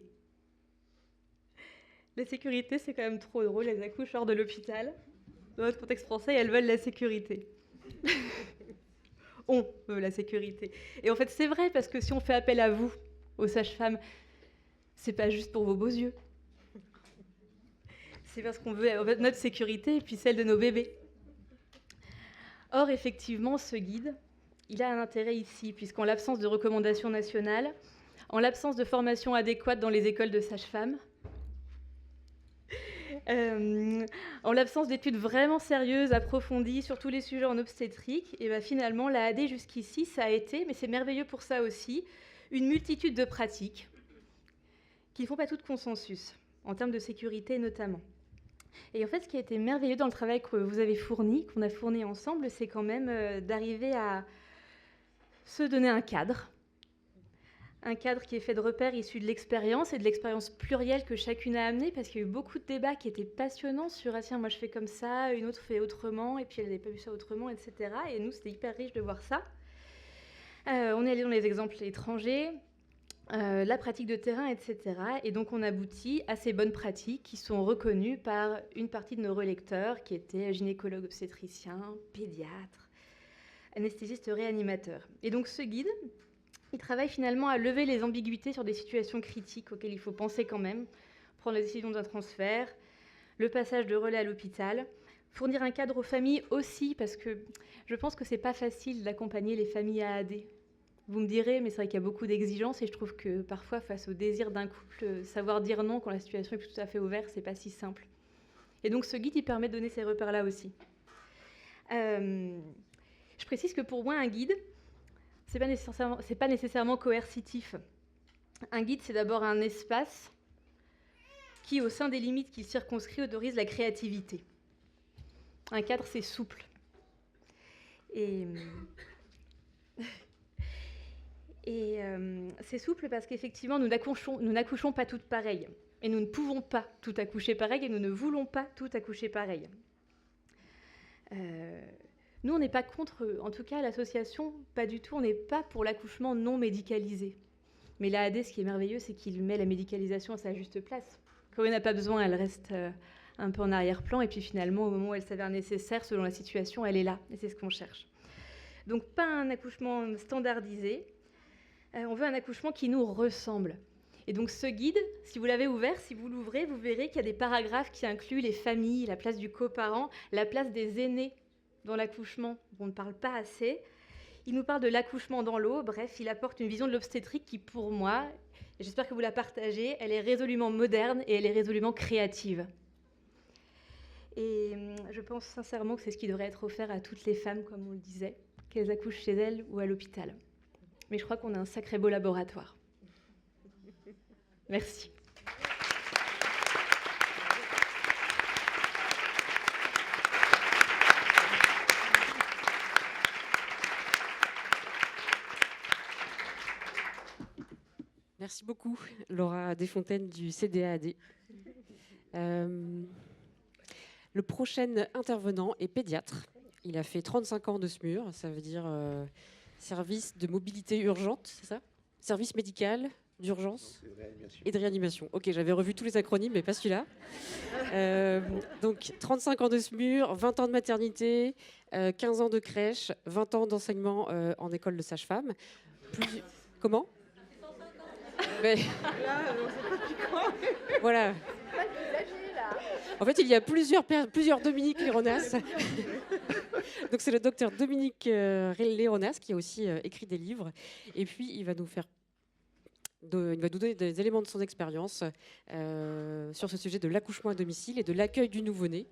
La sécurité, c'est quand même trop drôle. Elles accouchent hors de l'hôpital. Dans notre contexte français, elles veulent la sécurité. On veut la sécurité. Et en fait, c'est vrai, parce que si on fait appel à vous, aux sages-femmes, c'est pas juste pour vos beaux yeux. C'est parce qu'on veut en fait, notre sécurité et puis celle de nos bébés. Or, effectivement, ce guide, il a un intérêt ici, puisqu'en l'absence de recommandations nationales, en l'absence de formation adéquate dans les écoles de sages-femmes, en l'absence d'études vraiment sérieuses, approfondies sur tous les sujets en obstétrique, et bien finalement, la AD jusqu'ici, ça a été, mais c'est merveilleux pour ça aussi, une multitude de pratiques qui ne font pas toutes consensus, en termes de sécurité notamment. Et en fait, ce qui a été merveilleux dans le travail que vous avez fourni, qu'on a fourni ensemble, c'est quand même d'arriver à se donner un cadre qui est fait de repères issus de l'expérience et de l'expérience plurielle que chacune a amenée, parce qu'il y a eu beaucoup de débats qui étaient passionnants sur « Ah tiens, moi je fais comme ça, une autre fait autrement, et puis elle n'avait pas vu ça autrement, etc. » Et nous, c'était hyper riche de voir ça. On est allé dans les exemples étrangers, la pratique de terrain, etc. Et donc on aboutit à ces bonnes pratiques qui sont reconnues par une partie de nos relecteurs, qui étaient gynécologues obstétriciens, pédiatres, anesthésistes réanimateurs. Et donc ce guide, il travaille finalement à lever les ambiguïtés sur des situations critiques auxquelles il faut penser quand même, prendre la décision d'un transfert, le passage de relais à l'hôpital, fournir un cadre aux familles aussi, parce que je pense que c'est pas facile d'accompagner les familles AAD. Vous me direz, mais c'est vrai qu'il y a beaucoup d'exigences et je trouve que parfois, face au désir d'un couple, savoir dire non quand la situation est plus tout à fait ouverte, c'est pas si simple. Et donc ce guide, il permet de donner ces repères-là aussi. Je précise que pour moi, un guide, c'est pas nécessairement coercitif. Un guide, c'est d'abord un espace qui, au sein des limites qu'il circonscrit, autorise la créativité. Un cadre, c'est souple. Et c'est souple parce qu'effectivement, nous n'accouchons pas toutes pareilles. Et nous ne pouvons pas tout accoucher pareil et nous ne voulons pas tout accoucher pareil. Nous, on n'est pas contre, en tout cas, l'association, pas du tout, on n'est pas pour l'accouchement non médicalisé. Mais l'AAD, ce qui est merveilleux, c'est qu'il met la médicalisation à sa juste place. Quand elle n'a pas besoin, elle reste un peu en arrière-plan, et puis finalement, au moment où elle s'avère nécessaire, selon la situation, elle est là, et c'est ce qu'on cherche. Donc pas un accouchement standardisé, on veut un accouchement qui nous ressemble. Et donc ce guide, si vous l'avez ouvert, si vous l'ouvrez, vous verrez qu'il y a des paragraphes qui incluent les familles, la place du coparent, la place des aînés dans l'accouchement, dont on ne parle pas assez. Il nous parle de l'accouchement dans l'eau, bref, il apporte une vision de l'obstétrique qui, pour moi, et j'espère que vous la partagez, elle est résolument moderne et elle est résolument créative. Et je pense sincèrement que c'est ce qui devrait être offert à toutes les femmes, comme on le disait, qu'elles accouchent chez elles ou à l'hôpital. Mais je crois qu'on a un sacré beau laboratoire. Merci. Merci beaucoup, Laura Desfontaines du CDAAD. Le prochain intervenant est pédiatre. Il a fait 35 ans de SMUR, ça veut dire service de mobilité urgente, c'est ça? Service médical d'urgence et de réanimation. Ok, j'avais revu tous les acronymes, mais pas celui-là. Donc, 35 ans de SMUR, 20 ans de maternité, 15 ans de crèche, 20 ans d'enseignement en école de sage-femme. Comment? Mais... Voilà. En fait, il y a plusieurs Dominique Léronas. Donc, c'est le docteur Dominique Léronas qui a aussi écrit des livres. Et puis, il va nous donner des éléments de son expérience sur ce sujet de l'accouchement à domicile et de l'accueil du nouveau-né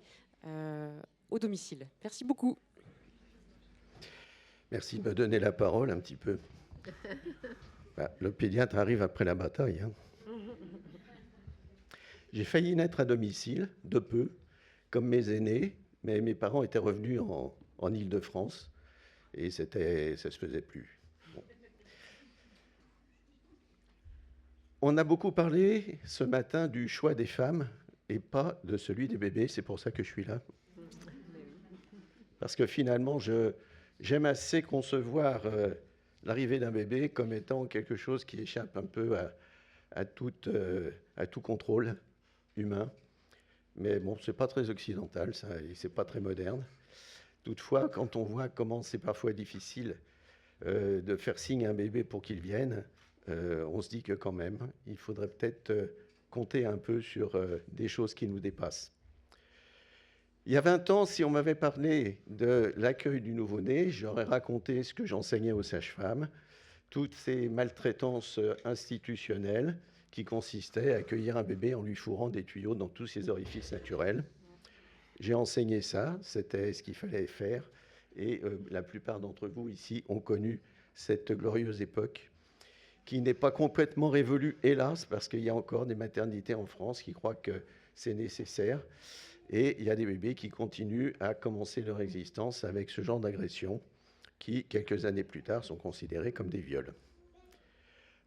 au domicile. Merci beaucoup. Merci de me donner la parole un petit peu. Le pédiatre arrive après la bataille. Hein. J'ai failli naître à domicile, de peu, comme mes aînés, mais mes parents étaient revenus en Île-de-France et ça ne se faisait plus. Bon. On a beaucoup parlé ce matin du choix des femmes et pas de celui des bébés, c'est pour ça que je suis là. Parce que finalement, j'aime assez concevoir l'arrivée d'un bébé comme étant quelque chose qui échappe un peu à tout contrôle humain. Mais bon, c'est pas très occidental, ça, et c'est pas très moderne. Toutefois, quand on voit comment c'est parfois difficile de faire signe à un bébé pour qu'il vienne, on se dit que quand même, il faudrait peut-être compter un peu sur des choses qui nous dépassent. Il y a 20 ans, si on m'avait parlé de l'accueil du nouveau-né, j'aurais raconté ce que j'enseignais aux sages-femmes, toutes ces maltraitances institutionnelles qui consistaient à accueillir un bébé en lui fourrant des tuyaux dans tous ses orifices naturels. J'ai enseigné ça, c'était ce qu'il fallait faire, et la plupart d'entre vous ici ont connu cette glorieuse époque qui n'est pas complètement révolue, hélas, parce qu'il y a encore des maternités en France qui croient que c'est nécessaire. Et il y a des bébés qui continuent à commencer leur existence avec ce genre d'agression qui, quelques années plus tard, sont considérés comme des viols.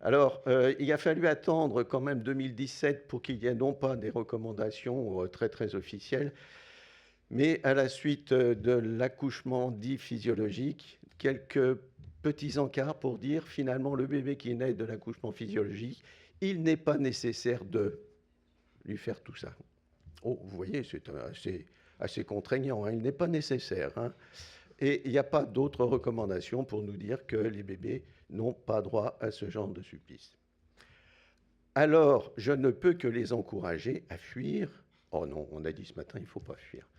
Alors, il a fallu attendre quand même 2017 pour qu'il y ait non pas des recommandations très, très officielles, mais à la suite de l'accouchement dit physiologique, quelques petits encarts pour dire finalement le bébé qui naît de l'accouchement physiologique, il n'est pas nécessaire de lui faire tout ça. Oh, vous voyez, c'est assez contraignant, hein, il n'est pas nécessaire. Hein. Et il n'y a pas d'autres recommandations pour nous dire que les bébés n'ont pas droit à ce genre de supplice. Alors, je ne peux que les encourager à fuir. Oh non, on a dit ce matin, il ne faut pas fuir.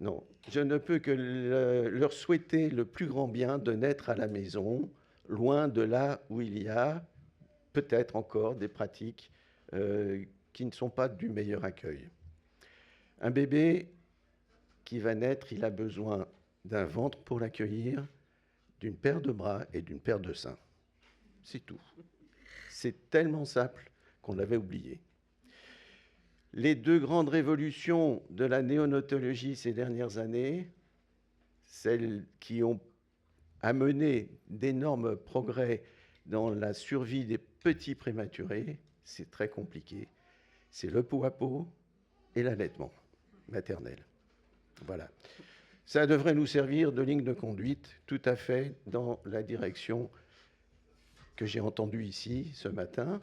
Non, je ne peux que leur souhaiter le plus grand bien de naître à la maison, loin de là où il y a peut-être encore des pratiques qui ne sont pas du meilleur accueil. Un bébé qui va naître, il a besoin d'un ventre pour l'accueillir, d'une paire de bras et d'une paire de seins. C'est tout. C'est tellement simple qu'on l'avait oublié. Les deux grandes révolutions de la néonatologie ces dernières années, celles qui ont amené d'énormes progrès dans la survie des petits prématurés, c'est très compliqué. C'est le pot à pot et l'allaitement maternel. Voilà. Ça devrait nous servir de ligne de conduite tout à fait dans la direction que j'ai entendue ici ce matin.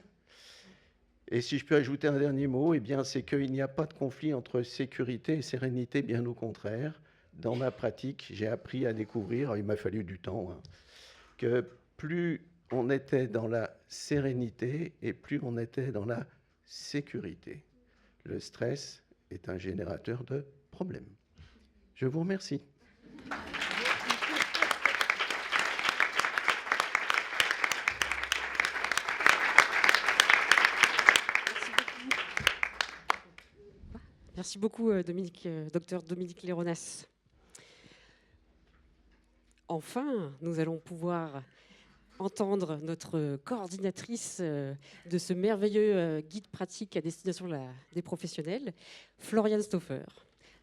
Et si je peux ajouter un dernier mot, eh bien, c'est qu'il n'y a pas de conflit entre sécurité et sérénité, bien au contraire. Dans ma pratique, j'ai appris à découvrir, il m'a fallu du temps, hein, que plus on était dans la sérénité et plus on était dans la sécurité. Le stress est un générateur de problèmes. Je vous remercie. Merci beaucoup, docteur Dominique Léronas. Enfin, nous allons pouvoir entendre notre coordinatrice de ce merveilleux guide pratique à destination des professionnels, Floriane Stauffer.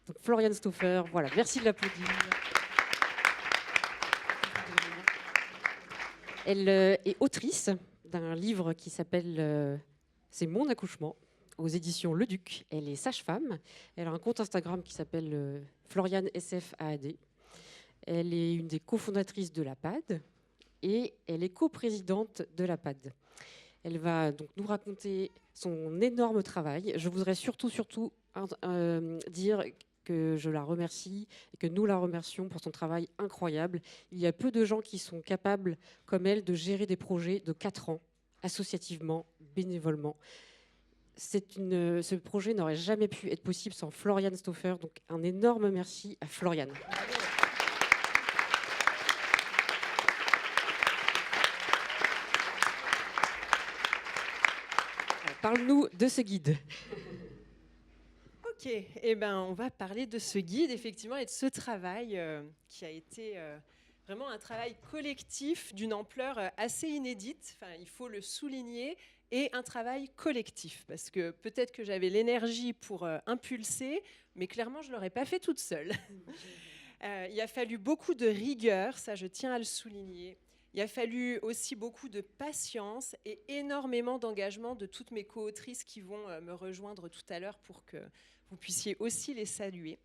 Donc, Floriane Stauffer, voilà, merci de l'applaudir. Elle est autrice d'un livre qui s'appelle C'est mon accouchement, aux éditions Le Duc. Elle est sage-femme. Elle a un compte Instagram qui s'appelle Floriane SFAAD. Elle est une des cofondatrices de la PAD et elle est coprésidente de la PAD. Elle va donc nous raconter son énorme travail. Je voudrais surtout dire que je la remercie et que nous la remercions pour son travail incroyable. Il y a peu de gens qui sont capables, comme elle, de gérer des projets de 4 ans, associativement, bénévolement. Ce projet n'aurait jamais pu être possible sans Floriane Stauffer. Donc un énorme merci à Floriane. Parle-nous de ce guide. Ok, eh ben, on va parler de ce guide, effectivement, et de ce travail qui a été vraiment un travail collectif d'une ampleur assez inédite, enfin, il faut le souligner, et un travail collectif, parce que peut-être que j'avais l'énergie pour impulser, mais clairement, je ne l'aurais pas fait toute seule. Il a fallu beaucoup de rigueur, ça je tiens à le souligner. Il a fallu aussi beaucoup de patience et énormément d'engagement de toutes mes co-autrices qui vont me rejoindre tout à l'heure pour que vous puissiez aussi les saluer.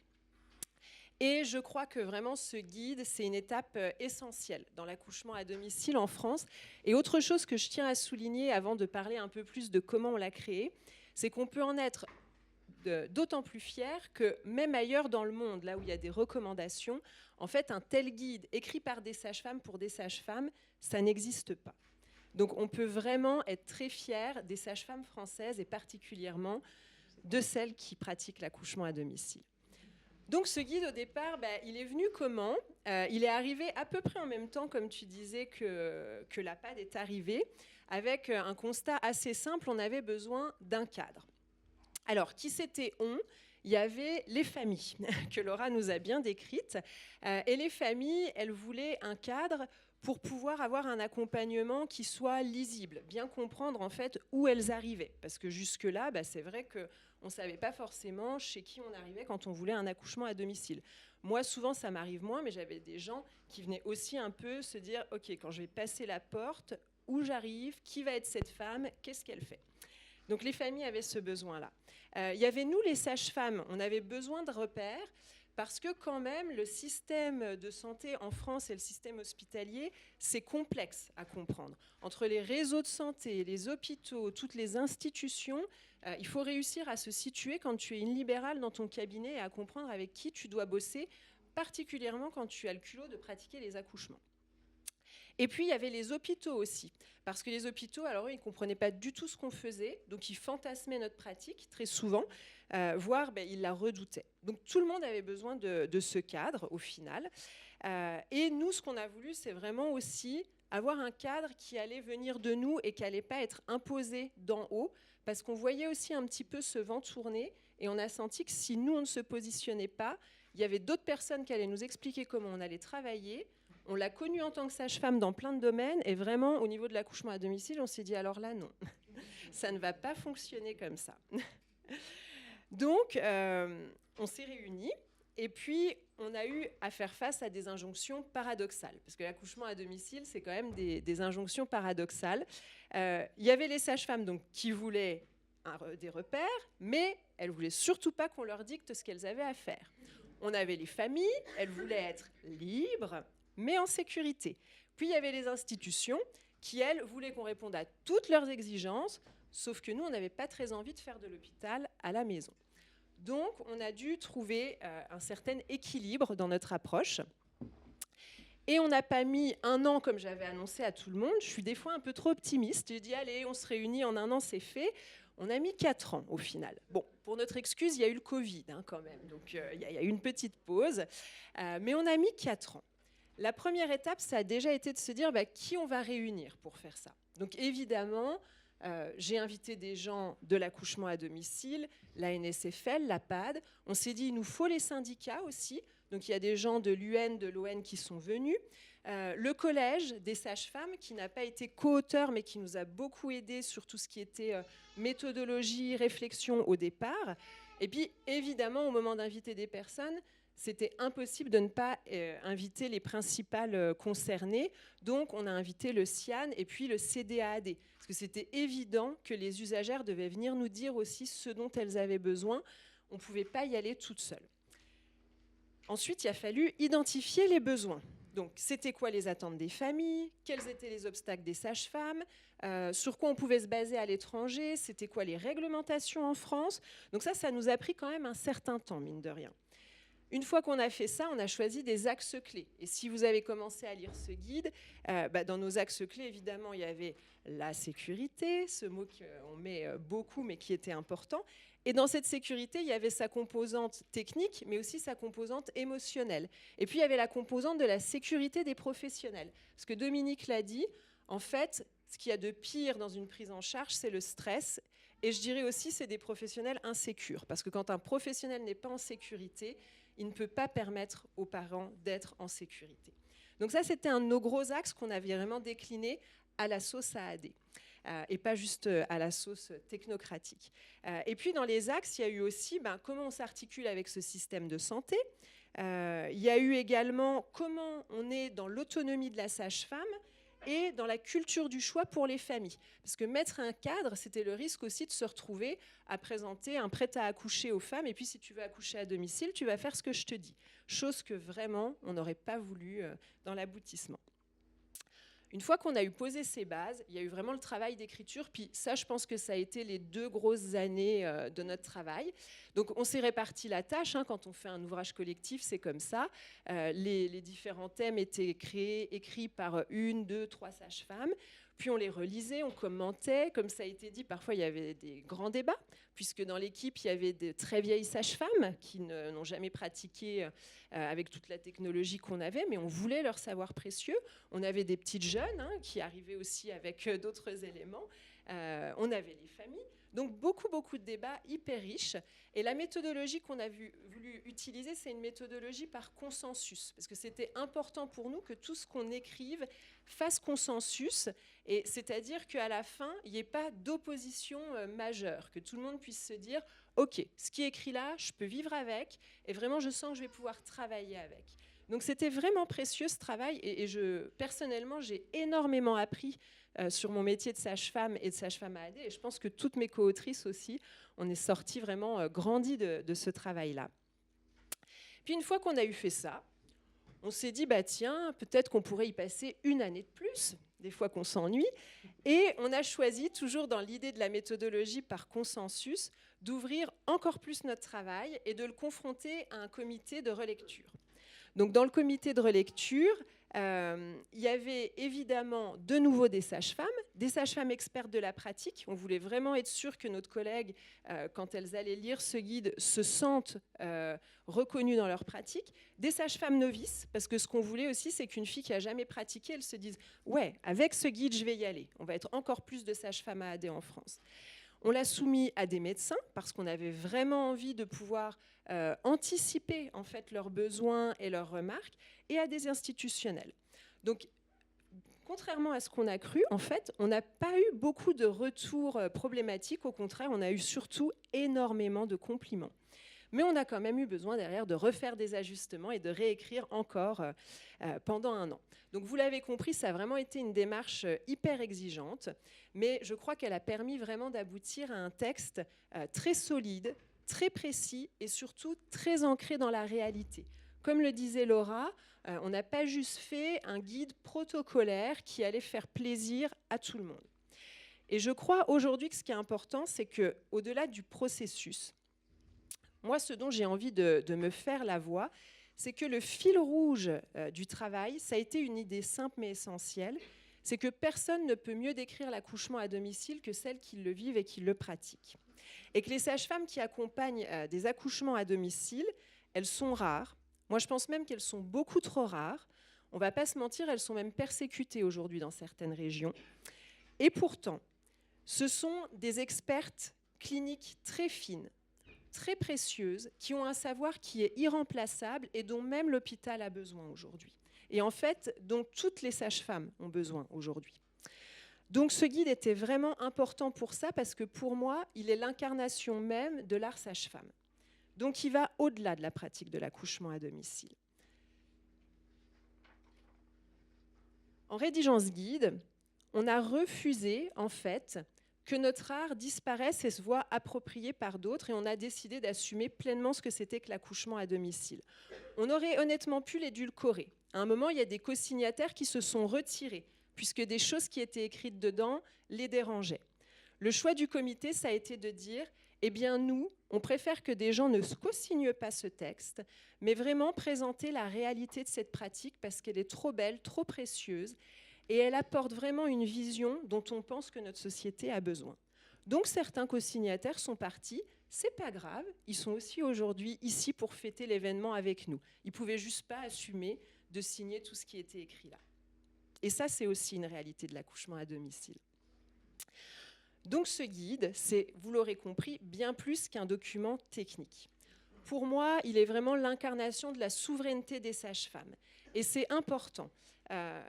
Et je crois que vraiment ce guide, c'est une étape essentielle dans l'accouchement à domicile en France. Et autre chose que je tiens à souligner avant de parler un peu plus de comment on l'a créé, c'est qu'on peut en être d'autant plus fier que même ailleurs dans le monde, là où il y a des recommandations, en fait, un tel guide écrit par des sages-femmes pour des sages-femmes, ça n'existe pas. Donc on peut vraiment être très fier des sages-femmes françaises et particulièrement de celles qui pratiquent l'accouchement à domicile. Donc ce guide, au départ, il est venu comment ? Il est arrivé à peu près en même temps, comme tu disais, que la PAD est arrivée, avec un constat assez simple, on avait besoin d'un cadre. Alors, qui c'était on ? Il y avait les familles, que Laura nous a bien décrites. Et les familles, elles voulaient un cadre pour pouvoir avoir un accompagnement qui soit lisible, bien comprendre en fait où elles arrivaient. Parce que jusque-là, c'est vrai qu'on ne savait pas forcément chez qui on arrivait quand on voulait un accouchement à domicile. Moi, souvent, ça m'arrive moins, mais j'avais des gens qui venaient aussi un peu se dire « Ok, quand je vais passer la porte, où j'arrive ? Qui va être cette femme ? Qu'est-ce qu'elle fait ?» Donc les familles avaient ce besoin-là. Il y avait nous, les sages-femmes, on avait besoin de repères parce que quand même, le système de santé en France et le système hospitalier, c'est complexe à comprendre. Entre les réseaux de santé, les hôpitaux, toutes les institutions, il faut réussir à se situer quand tu es une libérale dans ton cabinet et à comprendre avec qui tu dois bosser, particulièrement quand tu as le culot de pratiquer les accouchements. Et puis, il y avait les hôpitaux aussi, parce que les hôpitaux, alors ils ne comprenaient pas du tout ce qu'on faisait, donc ils fantasmaient notre pratique très souvent, voire ils la redoutaient. Donc tout le monde avait besoin de ce cadre au final. Et nous, ce qu'on a voulu, c'est vraiment aussi avoir un cadre qui allait venir de nous et qui n'allait pas être imposé d'en haut, parce qu'on voyait aussi un petit peu ce vent tourner, et on a senti que si nous, on ne se positionnait pas, il y avait d'autres personnes qui allaient nous expliquer comment on allait travailler. On l'a connue en tant que sage-femme dans plein de domaines et vraiment, au niveau de l'accouchement à domicile, on s'est dit alors là, non, ça ne va pas fonctionner comme ça. Donc, on s'est réunis et puis on a eu à faire face à des injonctions paradoxales. Parce que l'accouchement à domicile, c'est quand même des injonctions paradoxales. Il y avait les sages-femmes donc, qui voulaient des repères, mais elles ne voulaient surtout pas qu'on leur dicte ce qu'elles avaient à faire. On avait les familles, elles voulaient être libres, mais en sécurité. Puis il y avait les institutions qui, elles, voulaient qu'on réponde à toutes leurs exigences Sauf que nous, on n'avait pas très envie de faire de l'hôpital à la maison. Donc, on a dû trouver un certain équilibre dans notre approche. Et on n'a pas mis 1 an comme j'avais annoncé à tout le monde. Je suis des fois un peu trop optimiste. J'ai dit, allez, on se réunit en 1 an, c'est fait. On a mis 4 ans au final. Bon, pour notre excuse, il y a eu le Covid quand même. Donc, il y a eu une petite pause. Mais on a mis 4 ans. La première étape, ça a déjà été de se dire qui on va réunir pour faire ça. Donc, évidemment, j'ai invité des gens de l'accouchement à domicile, la NSFL, la PAD. On s'est dit, il nous faut les syndicats aussi. Donc, il y a des gens de l'UN, de l'ON qui sont venus. Le collège des sages-femmes, qui n'a pas été co-auteur, mais qui nous a beaucoup aidés sur tout ce qui était méthodologie, réflexion au départ. Et puis, évidemment, au moment d'inviter des personnes, c'était impossible de ne pas inviter les principales concernées. Donc, on a invité le CIAN et puis le CDAAD. Parce que c'était évident que les usagères devaient venir nous dire aussi ce dont elles avaient besoin. On ne pouvait pas y aller toute seule. Ensuite, il a fallu identifier les besoins. Donc, c'était quoi les attentes des familles? Quels étaient les obstacles des sages-femmes? Sur quoi on pouvait se baser à l'étranger? C'était quoi les réglementations en France? Donc ça nous a pris quand même un certain temps, mine de rien. Une fois qu'on a fait ça, on a choisi des axes clés. Et si vous avez commencé à lire ce guide, dans nos axes clés, évidemment, il y avait la sécurité, ce mot qu'on met beaucoup, mais qui était important. Et dans cette sécurité, il y avait sa composante technique, mais aussi sa composante émotionnelle. Et puis, il y avait la composante de la sécurité des professionnels. Parce que Dominique l'a dit, en fait, ce qu'il y a de pire dans une prise en charge, c'est le stress. Et je dirais aussi, c'est des professionnels insécures. Parce que quand un professionnel n'est pas en sécurité, il ne peut pas permettre aux parents d'être en sécurité. Donc ça, c'était un de nos gros axes qu'on avait vraiment décliné à la sauce AAD. Et pas juste à la sauce technocratique. Et puis dans les axes, il y a eu aussi comment on s'articule avec ce système de santé. Il y a eu également comment on est dans l'autonomie de la sage-femme et dans la culture du choix pour les familles. Parce que mettre un cadre, c'était le risque aussi de se retrouver à présenter un prêt à accoucher aux femmes, et puis si tu veux accoucher à domicile, tu vas faire ce que je te dis. Chose que vraiment, on n'aurait pas voulu dans l'aboutissement. Une fois qu'on a eu posé ces bases, il y a eu vraiment le travail d'écriture. Puis ça, je pense que ça a été les 2 grosses années de notre travail. Donc on s'est réparti la tâche. Quand on fait un ouvrage collectif, c'est comme ça. Les différents thèmes étaient écrits par 1, 2, 3 sages-femmes. Puis on les relisait, on commentait. Comme ça a été dit, parfois il y avait des grands débats, puisque dans l'équipe, il y avait de très vieilles sages-femmes qui n'ont jamais pratiqué avec toute la technologie qu'on avait, mais on voulait leur savoir précieux. On avait des petites jeunes qui arrivaient aussi avec d'autres éléments. On avait les familles. Donc beaucoup de débats hyper riches. Et la méthodologie qu'on a voulu utiliser, c'est une méthodologie par consensus, parce que c'était important pour nous que tout ce qu'on écrive fasse consensus, et c'est-à-dire qu'à la fin, il n'y ait pas d'opposition majeure, que tout le monde puisse se dire « Ok, ce qui est écrit là, je peux vivre avec, et vraiment, je sens que je vais pouvoir travailler avec ». Donc c'était vraiment précieux ce travail, et personnellement, j'ai énormément appris sur mon métier de sage-femme et de sage-femme AAD, et je pense que toutes mes co-autrices aussi, on est sorties vraiment grandies de ce travail-là. Puis une fois qu'on a eu fait ça, on s'est dit, tiens, peut-être qu'on pourrait y passer 1 année de plus, des fois qu'on s'ennuie, et on a choisi, toujours dans l'idée de la méthodologie par consensus, d'ouvrir encore plus notre travail et de le confronter à un comité de relecture. Donc dans le comité de relecture, il y avait évidemment de nouveau des sages-femmes expertes de la pratique. On voulait vraiment être sûr que nos collègues, quand elles allaient lire ce guide, se sentent reconnues dans leur pratique. Des sages-femmes novices, parce que ce qu'on voulait aussi, c'est qu'une fille qui n'a jamais pratiqué, elle se dise « Ouais, avec ce guide, je vais y aller. On va être encore plus de sages-femmes AAD en France ». On l'a soumis à des médecins parce qu'on avait vraiment envie de pouvoir anticiper en fait leurs besoins et leurs remarques, et à des institutionnels. Donc, contrairement à ce qu'on a cru, en fait, on n'a pas eu beaucoup de retours problématiques. Au contraire, on a eu surtout énormément de compliments. Mais on a quand même eu besoin derrière de refaire des ajustements et de réécrire encore pendant 1 an. Donc vous l'avez compris, ça a vraiment été une démarche hyper exigeante, mais je crois qu'elle a permis vraiment d'aboutir à un texte très solide, très précis et surtout très ancré dans la réalité. Comme le disait Laura, on n'a pas juste fait un guide protocolaire qui allait faire plaisir à tout le monde. Et je crois aujourd'hui que ce qui est important, c'est qu'au-delà du processus, moi, ce dont j'ai envie de me faire la voix, c'est que le fil rouge du travail, ça a été une idée simple mais essentielle, c'est que personne ne peut mieux décrire l'accouchement à domicile que celles qui le vivent et qui le pratiquent. Et que les sages-femmes qui accompagnent des accouchements à domicile, elles sont rares. Moi, je pense même qu'elles sont beaucoup trop rares. On ne va pas se mentir, elles sont même persécutées aujourd'hui dans certaines régions. Et pourtant, ce sont des expertes cliniques très fines, très précieuses, qui ont un savoir qui est irremplaçable et dont même l'hôpital a besoin aujourd'hui. Et en fait, dont toutes les sages-femmes ont besoin aujourd'hui. Donc ce guide était vraiment important pour ça, parce que pour moi, il est l'incarnation même de l'art sage-femme. Donc il va au-delà de la pratique de l'accouchement à domicile. En rédigeant ce guide, on a refusé, en fait, que notre art disparaisse et se voit approprié par d'autres, et on a décidé d'assumer pleinement ce que c'était que l'accouchement à domicile. On aurait honnêtement pu l'édulcorer. À un moment, il y a des co-signataires qui se sont retirés, puisque des choses qui étaient écrites dedans les dérangeaient. Le choix du comité, ça a été de dire, eh bien nous, on préfère que des gens ne co-signent pas ce texte, mais vraiment présenter la réalité de cette pratique, parce qu'elle est trop belle, trop précieuse, et elle apporte vraiment une vision dont on pense que notre société a besoin. Donc certains co-signataires sont partis, c'est pas grave, ils sont aussi aujourd'hui ici pour fêter l'événement avec nous. Ils pouvaient juste pas assumer de signer tout ce qui était écrit là. Et ça, c'est aussi une réalité de l'accouchement à domicile. Donc ce guide, c'est, vous l'aurez compris, bien plus qu'un document technique. Pour moi, il est vraiment l'incarnation de la souveraineté des sages-femmes. Et c'est important.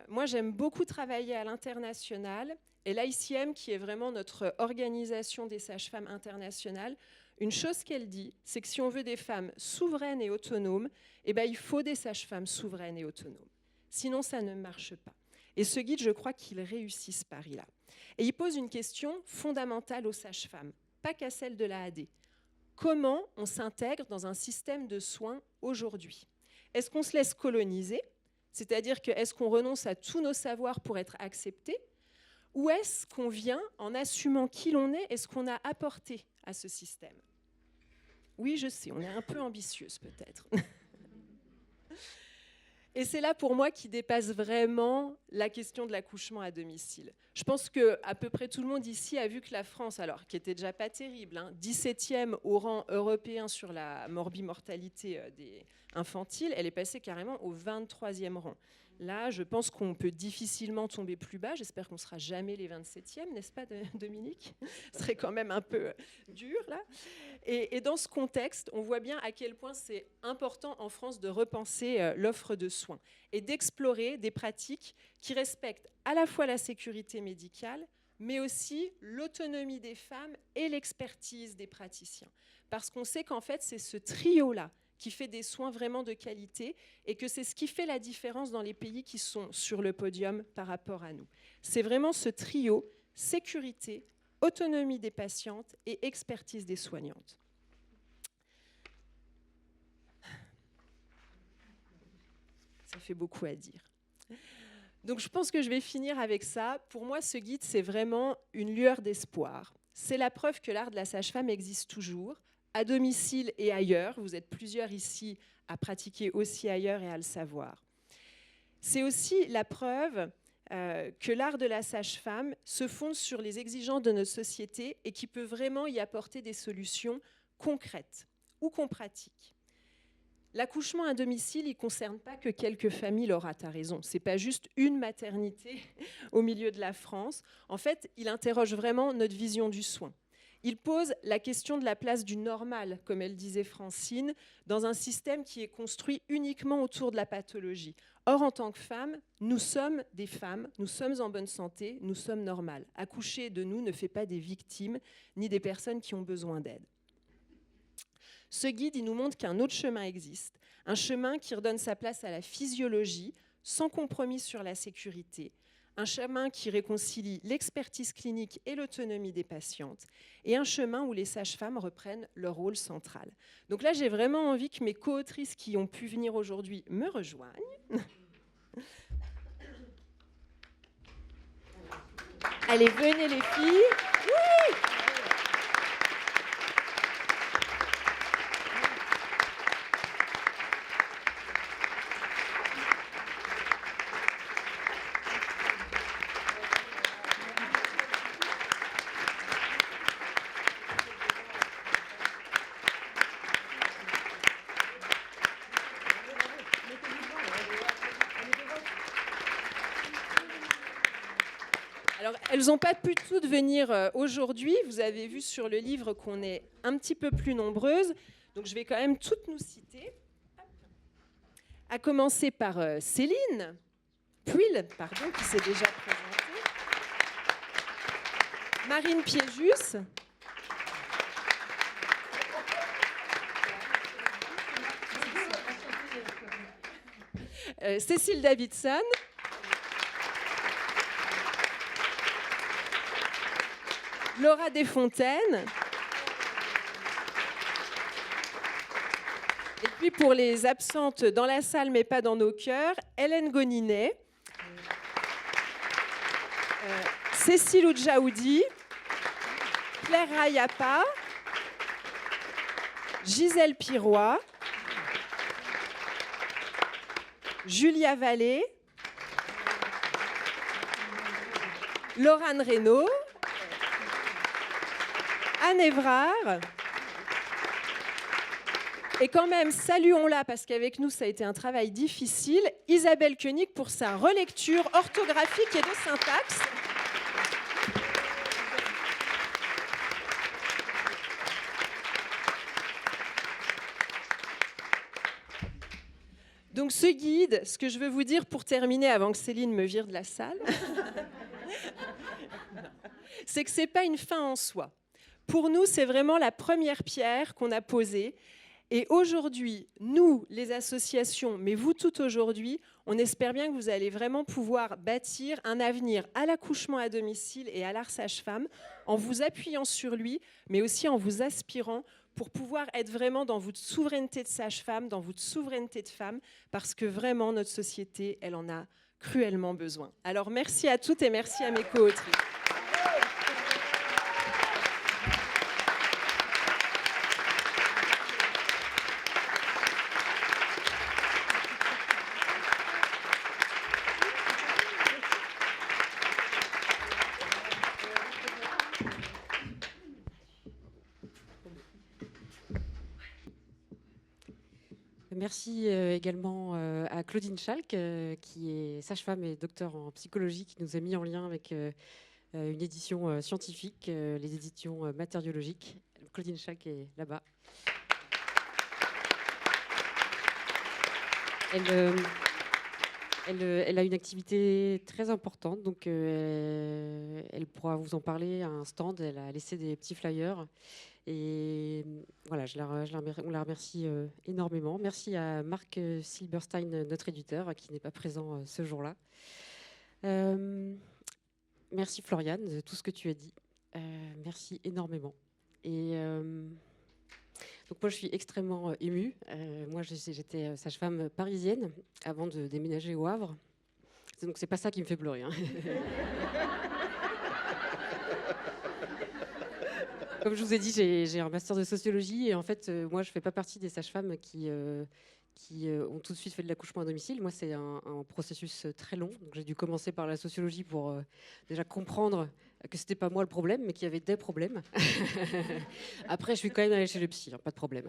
Moi, j'aime beaucoup travailler à l'international. Et l'ICM, qui est vraiment notre organisation des sages-femmes internationales, une chose qu'elle dit, c'est que si on veut des femmes souveraines et autonomes, eh ben, il faut des sages-femmes souveraines et autonomes. Sinon, ça ne marche pas. Et ce guide, je crois qu'il réussit ce pari-là. Et il pose une question fondamentale aux sages-femmes, pas qu'à celle de l'AAD. Comment on s'intègre dans un système de soins aujourd'hui? Est-ce qu'on se laisse coloniser? C'est-à-dire que est-ce qu'on renonce à tous nos savoirs pour être accepté? Ou est-ce qu'on vient, en assumant qui l'on est, et ce qu'on a apporté à ce système? Oui, je sais, on est un peu ambitieuse peut-être. Et c'est là pour moi qui dépasse vraiment la question de l'accouchement à domicile. Je pense qu'à peu près tout le monde ici a vu que la France, alors qui était déjà pas terrible, 17e au rang européen sur la morbimortalité infantile, elle est passée carrément au 23e rang. Là, je pense qu'on peut difficilement tomber plus bas. J'espère qu'on ne sera jamais les 27e, n'est-ce pas, Dominique? Ce serait quand même un peu dur, là. Et dans ce contexte, on voit bien à quel point c'est important en France de repenser l'offre de soins et d'explorer des pratiques qui respectent à la fois la sécurité médicale, mais aussi l'autonomie des femmes et l'expertise des praticiens. Parce qu'on sait qu'en fait, c'est ce trio-là qui fait des soins vraiment de qualité, et que c'est ce qui fait la différence dans les pays qui sont sur le podium par rapport à nous. C'est vraiment ce trio, sécurité, autonomie des patientes et expertise des soignantes. Ça fait beaucoup à dire. Donc je pense que je vais finir avec ça. Pour moi, ce guide, c'est vraiment une lueur d'espoir. C'est la preuve que l'art de la sage-femme existe toujours, à domicile et ailleurs. Vous êtes plusieurs ici à pratiquer aussi ailleurs et à le savoir. C'est aussi la preuve que l'art de la sage-femme se fonde sur les exigences de notre société et qui peut vraiment y apporter des solutions concrètes ou qu'on pratique. L'accouchement à domicile, il ne concerne pas que quelques familles, Laura, tu as raison. Ce n'est pas juste une maternité au milieu de la France. En fait, il interroge vraiment notre vision du soin. Il pose la question de la place du normal, comme elle disait Francine, dans un système qui est construit uniquement autour de la pathologie. Or, en tant que femmes, nous sommes des femmes, nous sommes en bonne santé, nous sommes normales. Accoucher de nous ne fait pas des victimes, ni des personnes qui ont besoin d'aide. Ce guide, il nous montre qu'un autre chemin existe, un chemin qui redonne sa place à la physiologie, sans compromis sur la sécurité, un chemin qui réconcilie l'expertise clinique et l'autonomie des patientes, et un chemin où les sages-femmes reprennent leur rôle central. Donc là, j'ai vraiment envie que mes co-autrices qui ont pu venir aujourd'hui me rejoignent. Allez, venez les filles. Alors, elles n'ont pas pu toutes venir aujourd'hui. Vous avez vu sur le livre qu'on est un petit peu plus nombreuses. Donc, je vais quand même toutes nous citer. À commencer par Céline Puil, pardon, qui s'est déjà présentée. Marine Piéjus. Cécile Davidson. Laura Desfontaines. Et puis pour les absentes dans la salle mais pas dans nos cœurs, Hélène Goninet, Cécile Oudjaoudi, Claire Rayapa, Gisèle Pirois, Julia Vallée, Laurane Reynaud, Anne Évrard. Et quand même, saluons-la, parce qu'avec nous, ça a été un travail difficile, Isabelle Koenig pour sa relecture orthographique et de syntaxe. Donc ce guide, ce que je veux vous dire pour terminer, avant que Céline me vire de la salle, c'est que ce n'est pas une fin en soi. Pour nous, c'est vraiment la première pierre qu'on a posée. Et aujourd'hui, nous, les associations, mais vous toutes aujourd'hui, on espère bien que vous allez vraiment pouvoir bâtir un avenir à l'accouchement à domicile et à l'art sage-femme en vous appuyant sur lui, mais aussi en vous aspirant pour pouvoir être vraiment dans votre souveraineté de sage-femme, dans votre souveraineté de femme, parce que vraiment, notre société, elle en a cruellement besoin. Alors, merci à toutes et merci à mes co-autrices. Merci également à Claudine Schalk, qui est sage-femme et docteur en psychologie, qui nous a mis en lien avec une édition scientifique, les éditions matériologiques. Claudine Schalk est là-bas. Elle a une activité très importante, donc elle pourra vous en parler à un stand. Elle a laissé des petits flyers. Et voilà, on la remercie énormément. Merci à Marc Silberstein, notre éditeur, qui n'est pas présent ce jour-là. Merci Floriane de tout ce que tu as dit. Merci énormément. Et donc moi, je suis extrêmement émue. Moi, j'étais sage-femme parisienne avant de déménager au Havre. Donc c'est pas ça qui me fait pleurer, hein. Comme je vous ai dit, j'ai un master de sociologie et en fait, moi, je ne fais pas partie des sages-femmes qui ont tout de suite fait de l'accouchement à domicile. Moi, c'est un processus très long. Donc, j'ai dû commencer par la sociologie pour déjà comprendre que ce n'était pas moi le problème, mais qu'il y avait des problèmes. Après, je suis quand même allée chez le psy, hein, pas de problème.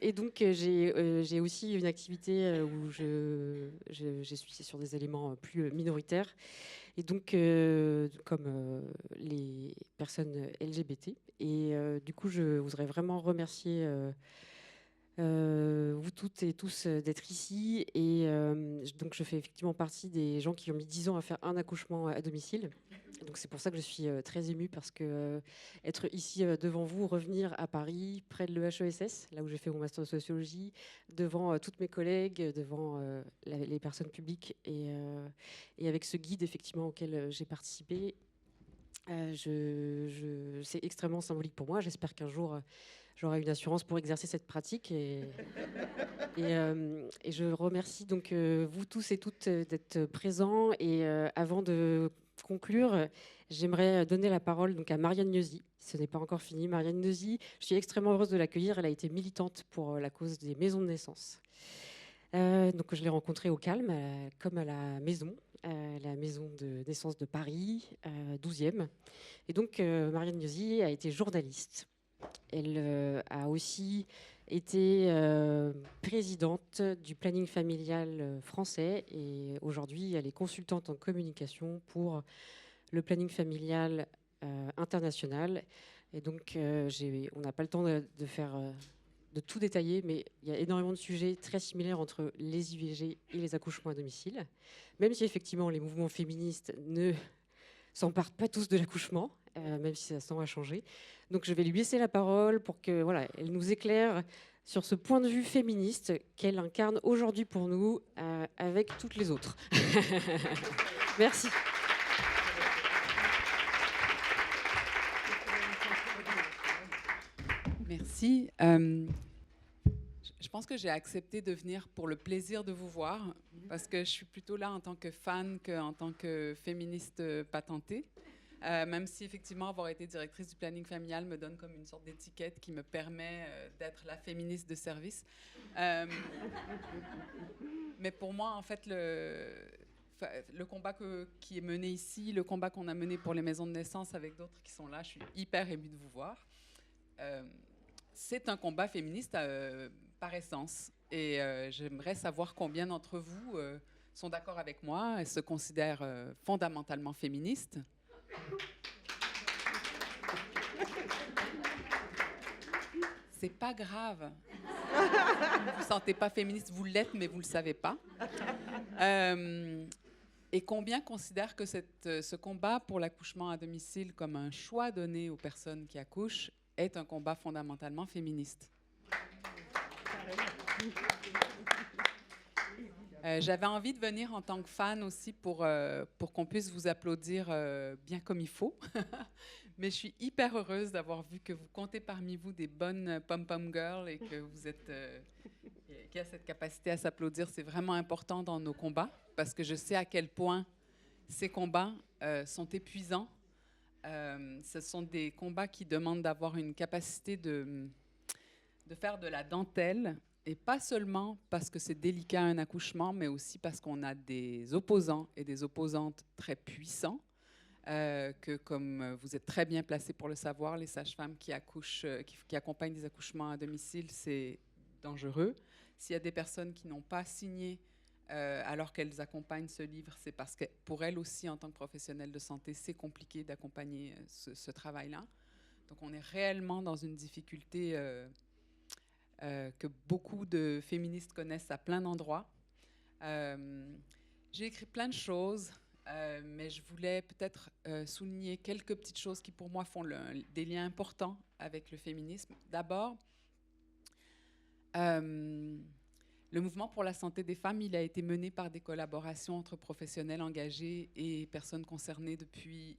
Et donc, j'ai aussi une activité où je suis sur des éléments plus minoritaires. Et donc, comme les personnes LGBT. Et du coup, je voudrais vraiment remercier vous toutes et tous d'être ici. Et donc, je fais effectivement partie des gens qui ont mis 10 ans à faire un accouchement à domicile. Donc, c'est pour ça que je suis très émue, parce que être ici devant vous, revenir à Paris, près de l'EHESS, là où j'ai fait mon master de sociologie, devant toutes mes collègues, devant les personnes publiques, et avec ce guide effectivement auquel j'ai participé, c'est extrêmement symbolique pour moi. J'espère qu'un jour j'aurai une assurance pour exercer cette pratique. Et je remercie donc vous tous et toutes d'être présents. Et avant de conclure, j'aimerais donner la parole donc à Marianne Neuzy. Ce n'est pas encore fini. Marianne Neuzy, je suis extrêmement heureuse de l'accueillir. Elle a été militante pour la cause des maisons de naissance. Donc je l'ai rencontrée au Calme, comme à la maison de naissance de Paris, 12e. Et donc Marianne Neuzy a été journaliste. Elle a aussi été présidente du planning familial français et aujourd'hui elle est consultante en communication pour le planning familial international. Et donc on n'a pas le temps de faire de tout détailler, mais il y a énormément de sujets très similaires entre les IVG et les accouchements à domicile, même si effectivement les mouvements féministes ne s'emparent pas tous de l'accouchement, même si ça tend à changer. Donc je vais lui laisser la parole pour que voilà, elle nous éclaire sur ce point de vue féministe qu'elle incarne aujourd'hui pour nous avec toutes les autres. Merci. Merci. Je pense que j'ai accepté de venir pour le plaisir de vous voir, parce que je suis plutôt là en tant que fan qu'en tant que féministe patentée. Même si effectivement avoir été directrice du planning familial me donne comme une sorte d'étiquette qui me permet d'être la féministe de service. Mais pour moi, en fait, le combat qui est mené ici, le combat qu'on a mené pour les maisons de naissance avec d'autres qui sont là, je suis hyper émue de vous voir. C'est un combat féministe par essence. Et j'aimerais savoir combien d'entre vous sont d'accord avec moi et se considèrent fondamentalement féministes. C'est pas grave. Vous ne vous sentez pas féministe, vous l'êtes, mais vous ne le savez pas. Et combien considèrent que ce combat pour l'accouchement à domicile comme un choix donné aux personnes qui accouchent est un combat fondamentalement féministe. J'avais envie de venir en tant que fan aussi pour qu'on puisse vous applaudir bien comme il faut. Mais je suis hyper heureuse d'avoir vu que vous comptez parmi vous des bonnes pom-pom girls et que vous êtes qui a cette capacité à s'applaudir. C'est vraiment important dans nos combats parce que je sais à quel point ces combats sont épuisants. Ce sont des combats qui demandent d'avoir une capacité de faire de la dentelle, et pas seulement parce que c'est délicat un accouchement, mais aussi parce qu'on a des opposants et des opposantes très puissants, que comme vous êtes très bien placés pour le savoir, les sages-femmes qui accompagnent des accouchements à domicile, c'est dangereux. S'il y a des personnes qui n'ont pas signé alors qu'elles accompagnent ce livre, c'est parce que pour elles aussi, en tant que professionnelles de santé, c'est compliqué d'accompagner ce travail-là. Donc on est réellement dans une difficulté que beaucoup de féministes connaissent à plein d'endroits. J'ai écrit plein de choses, mais je voulais peut-être souligner quelques petites choses qui pour moi font des liens importants avec le féminisme. D'abord, le mouvement pour la santé des femmes, il a été mené par des collaborations entre professionnels engagés et personnes concernées depuis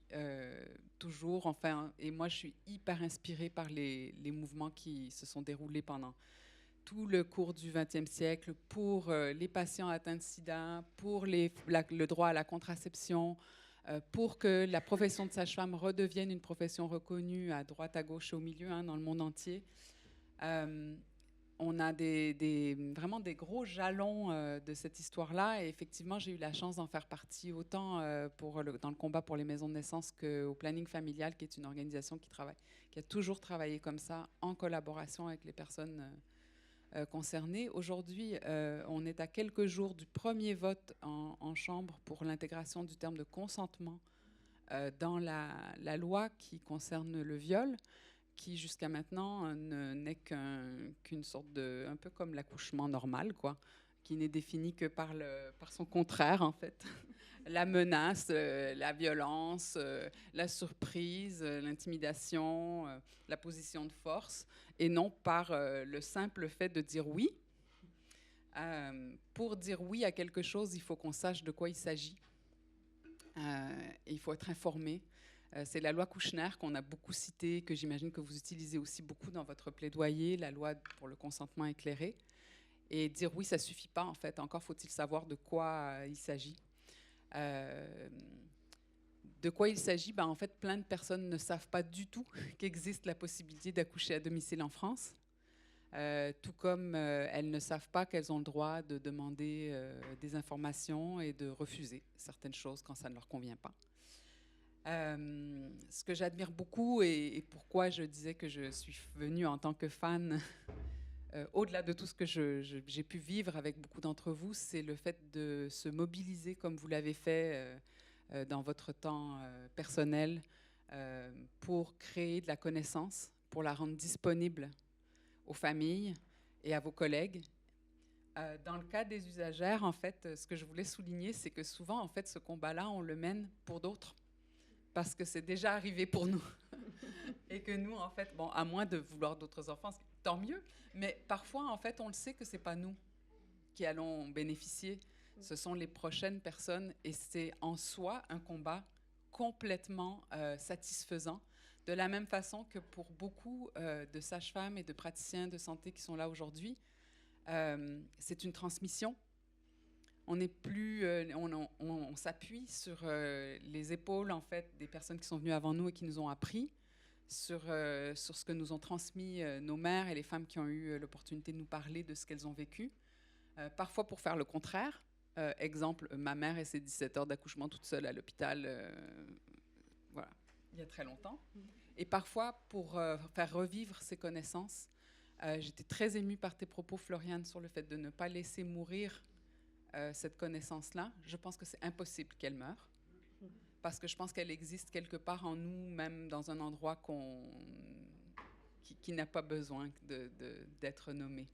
toujours. Enfin, et moi, je suis hyper inspirée par les mouvements qui se sont déroulés pendant tout le cours du XXe siècle pour les patients atteints de sida, pour le droit à la contraception, pour que la profession de sage-femme redevienne une profession reconnue à droite, à gauche et au milieu, dans le monde entier. On a vraiment des gros jalons de cette histoire-là. Et effectivement, j'ai eu la chance d'en faire partie autant dans le combat pour les maisons de naissance qu'au planning familial, qui est une organisation qui a toujours travaillé comme ça, en collaboration avec les personnes concernées. Aujourd'hui, on est à quelques jours du premier vote en Chambre pour l'intégration du terme de consentement dans la loi qui concerne le viol, qui jusqu'à maintenant n'est qu'une sorte de, un peu comme l'accouchement normal, quoi, qui n'est défini que par son contraire, en fait. La menace, la violence, la surprise, l'intimidation, la position de force, et non par le simple fait de dire oui. Pour dire oui à quelque chose, il faut qu'on sache de quoi il s'agit. Il faut être informé. C'est la loi Kouchner qu'on a beaucoup citée, que j'imagine que vous utilisez aussi beaucoup dans votre plaidoyer, la loi pour le consentement éclairé. Et dire oui, ça ne suffit pas, en fait. Encore faut-il savoir de quoi il s'agit. De quoi il s'agit? En fait, plein de personnes ne savent pas du tout qu'existe la possibilité d'accoucher à domicile en France. Tout comme elles ne savent pas qu'elles ont le droit de demander des informations et de refuser certaines choses quand ça ne leur convient pas. Ce que j'admire beaucoup et pourquoi je disais que je suis venue en tant que fan, au-delà de tout ce que j'ai pu vivre avec beaucoup d'entre vous, c'est le fait de se mobiliser comme vous l'avez fait dans votre temps personnel pour créer de la connaissance, pour la rendre disponible aux familles et à vos collègues. Dans le cas des usagères, en fait, ce que je voulais souligner, c'est que souvent, en fait, ce combat-là, on le mène pour d'autres, parce que c'est déjà arrivé pour nous. Et que nous, en fait, à moins de vouloir d'autres enfants, tant mieux, mais parfois, en fait, on le sait que c'est pas nous qui allons bénéficier. Ce sont les prochaines personnes, et c'est en soi un combat complètement satisfaisant. De la même façon que pour beaucoup de sages-femmes et de praticiens de santé qui sont là aujourd'hui, c'est une transmission. On n'est plus, on s'appuie sur les épaules en fait des personnes qui sont venues avant nous et qui nous ont appris, sur ce que nous ont transmis nos mères et les femmes qui ont eu l'opportunité de nous parler de ce qu'elles ont vécu. Parfois pour faire le contraire. Exemple, ma mère et ses 17 heures d'accouchement toute seule à l'hôpital. Voilà. Il y a très longtemps. Et parfois, pour faire revivre ces connaissances, j'étais très émue par tes propos, Floriane, sur le fait de ne pas laisser mourir cette connaissance-là. Je pense que c'est impossible qu'elle meure, parce que je pense qu'elle existe quelque part en nous, même dans un endroit qui n'a pas besoin d'être nommé.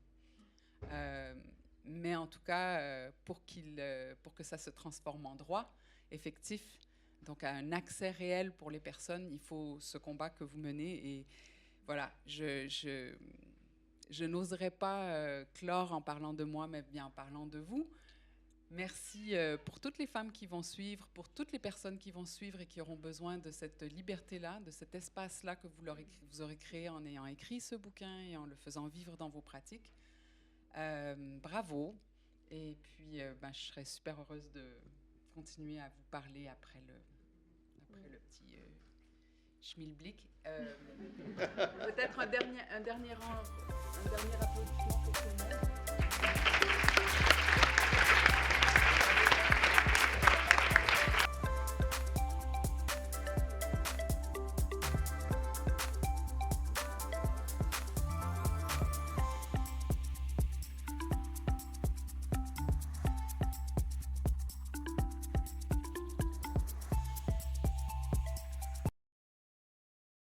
Mais en tout cas, pour que ça se transforme en droit effectif, donc à un accès réel pour les personnes, il faut ce combat que vous menez. Et voilà, je n'oserais pas clore en parlant de moi, mais bien en parlant de vous. Merci pour toutes les femmes qui vont suivre, pour toutes les personnes qui vont suivre et qui auront besoin de cette liberté-là, de cet espace-là que vous aurez créé en ayant écrit ce bouquin et en le faisant vivre dans vos pratiques. Bravo. Et puis, je serais super heureuse de continuer à vous parler après le petit schmilblick. Peut-être un dernier applaudissement pour tout le monde.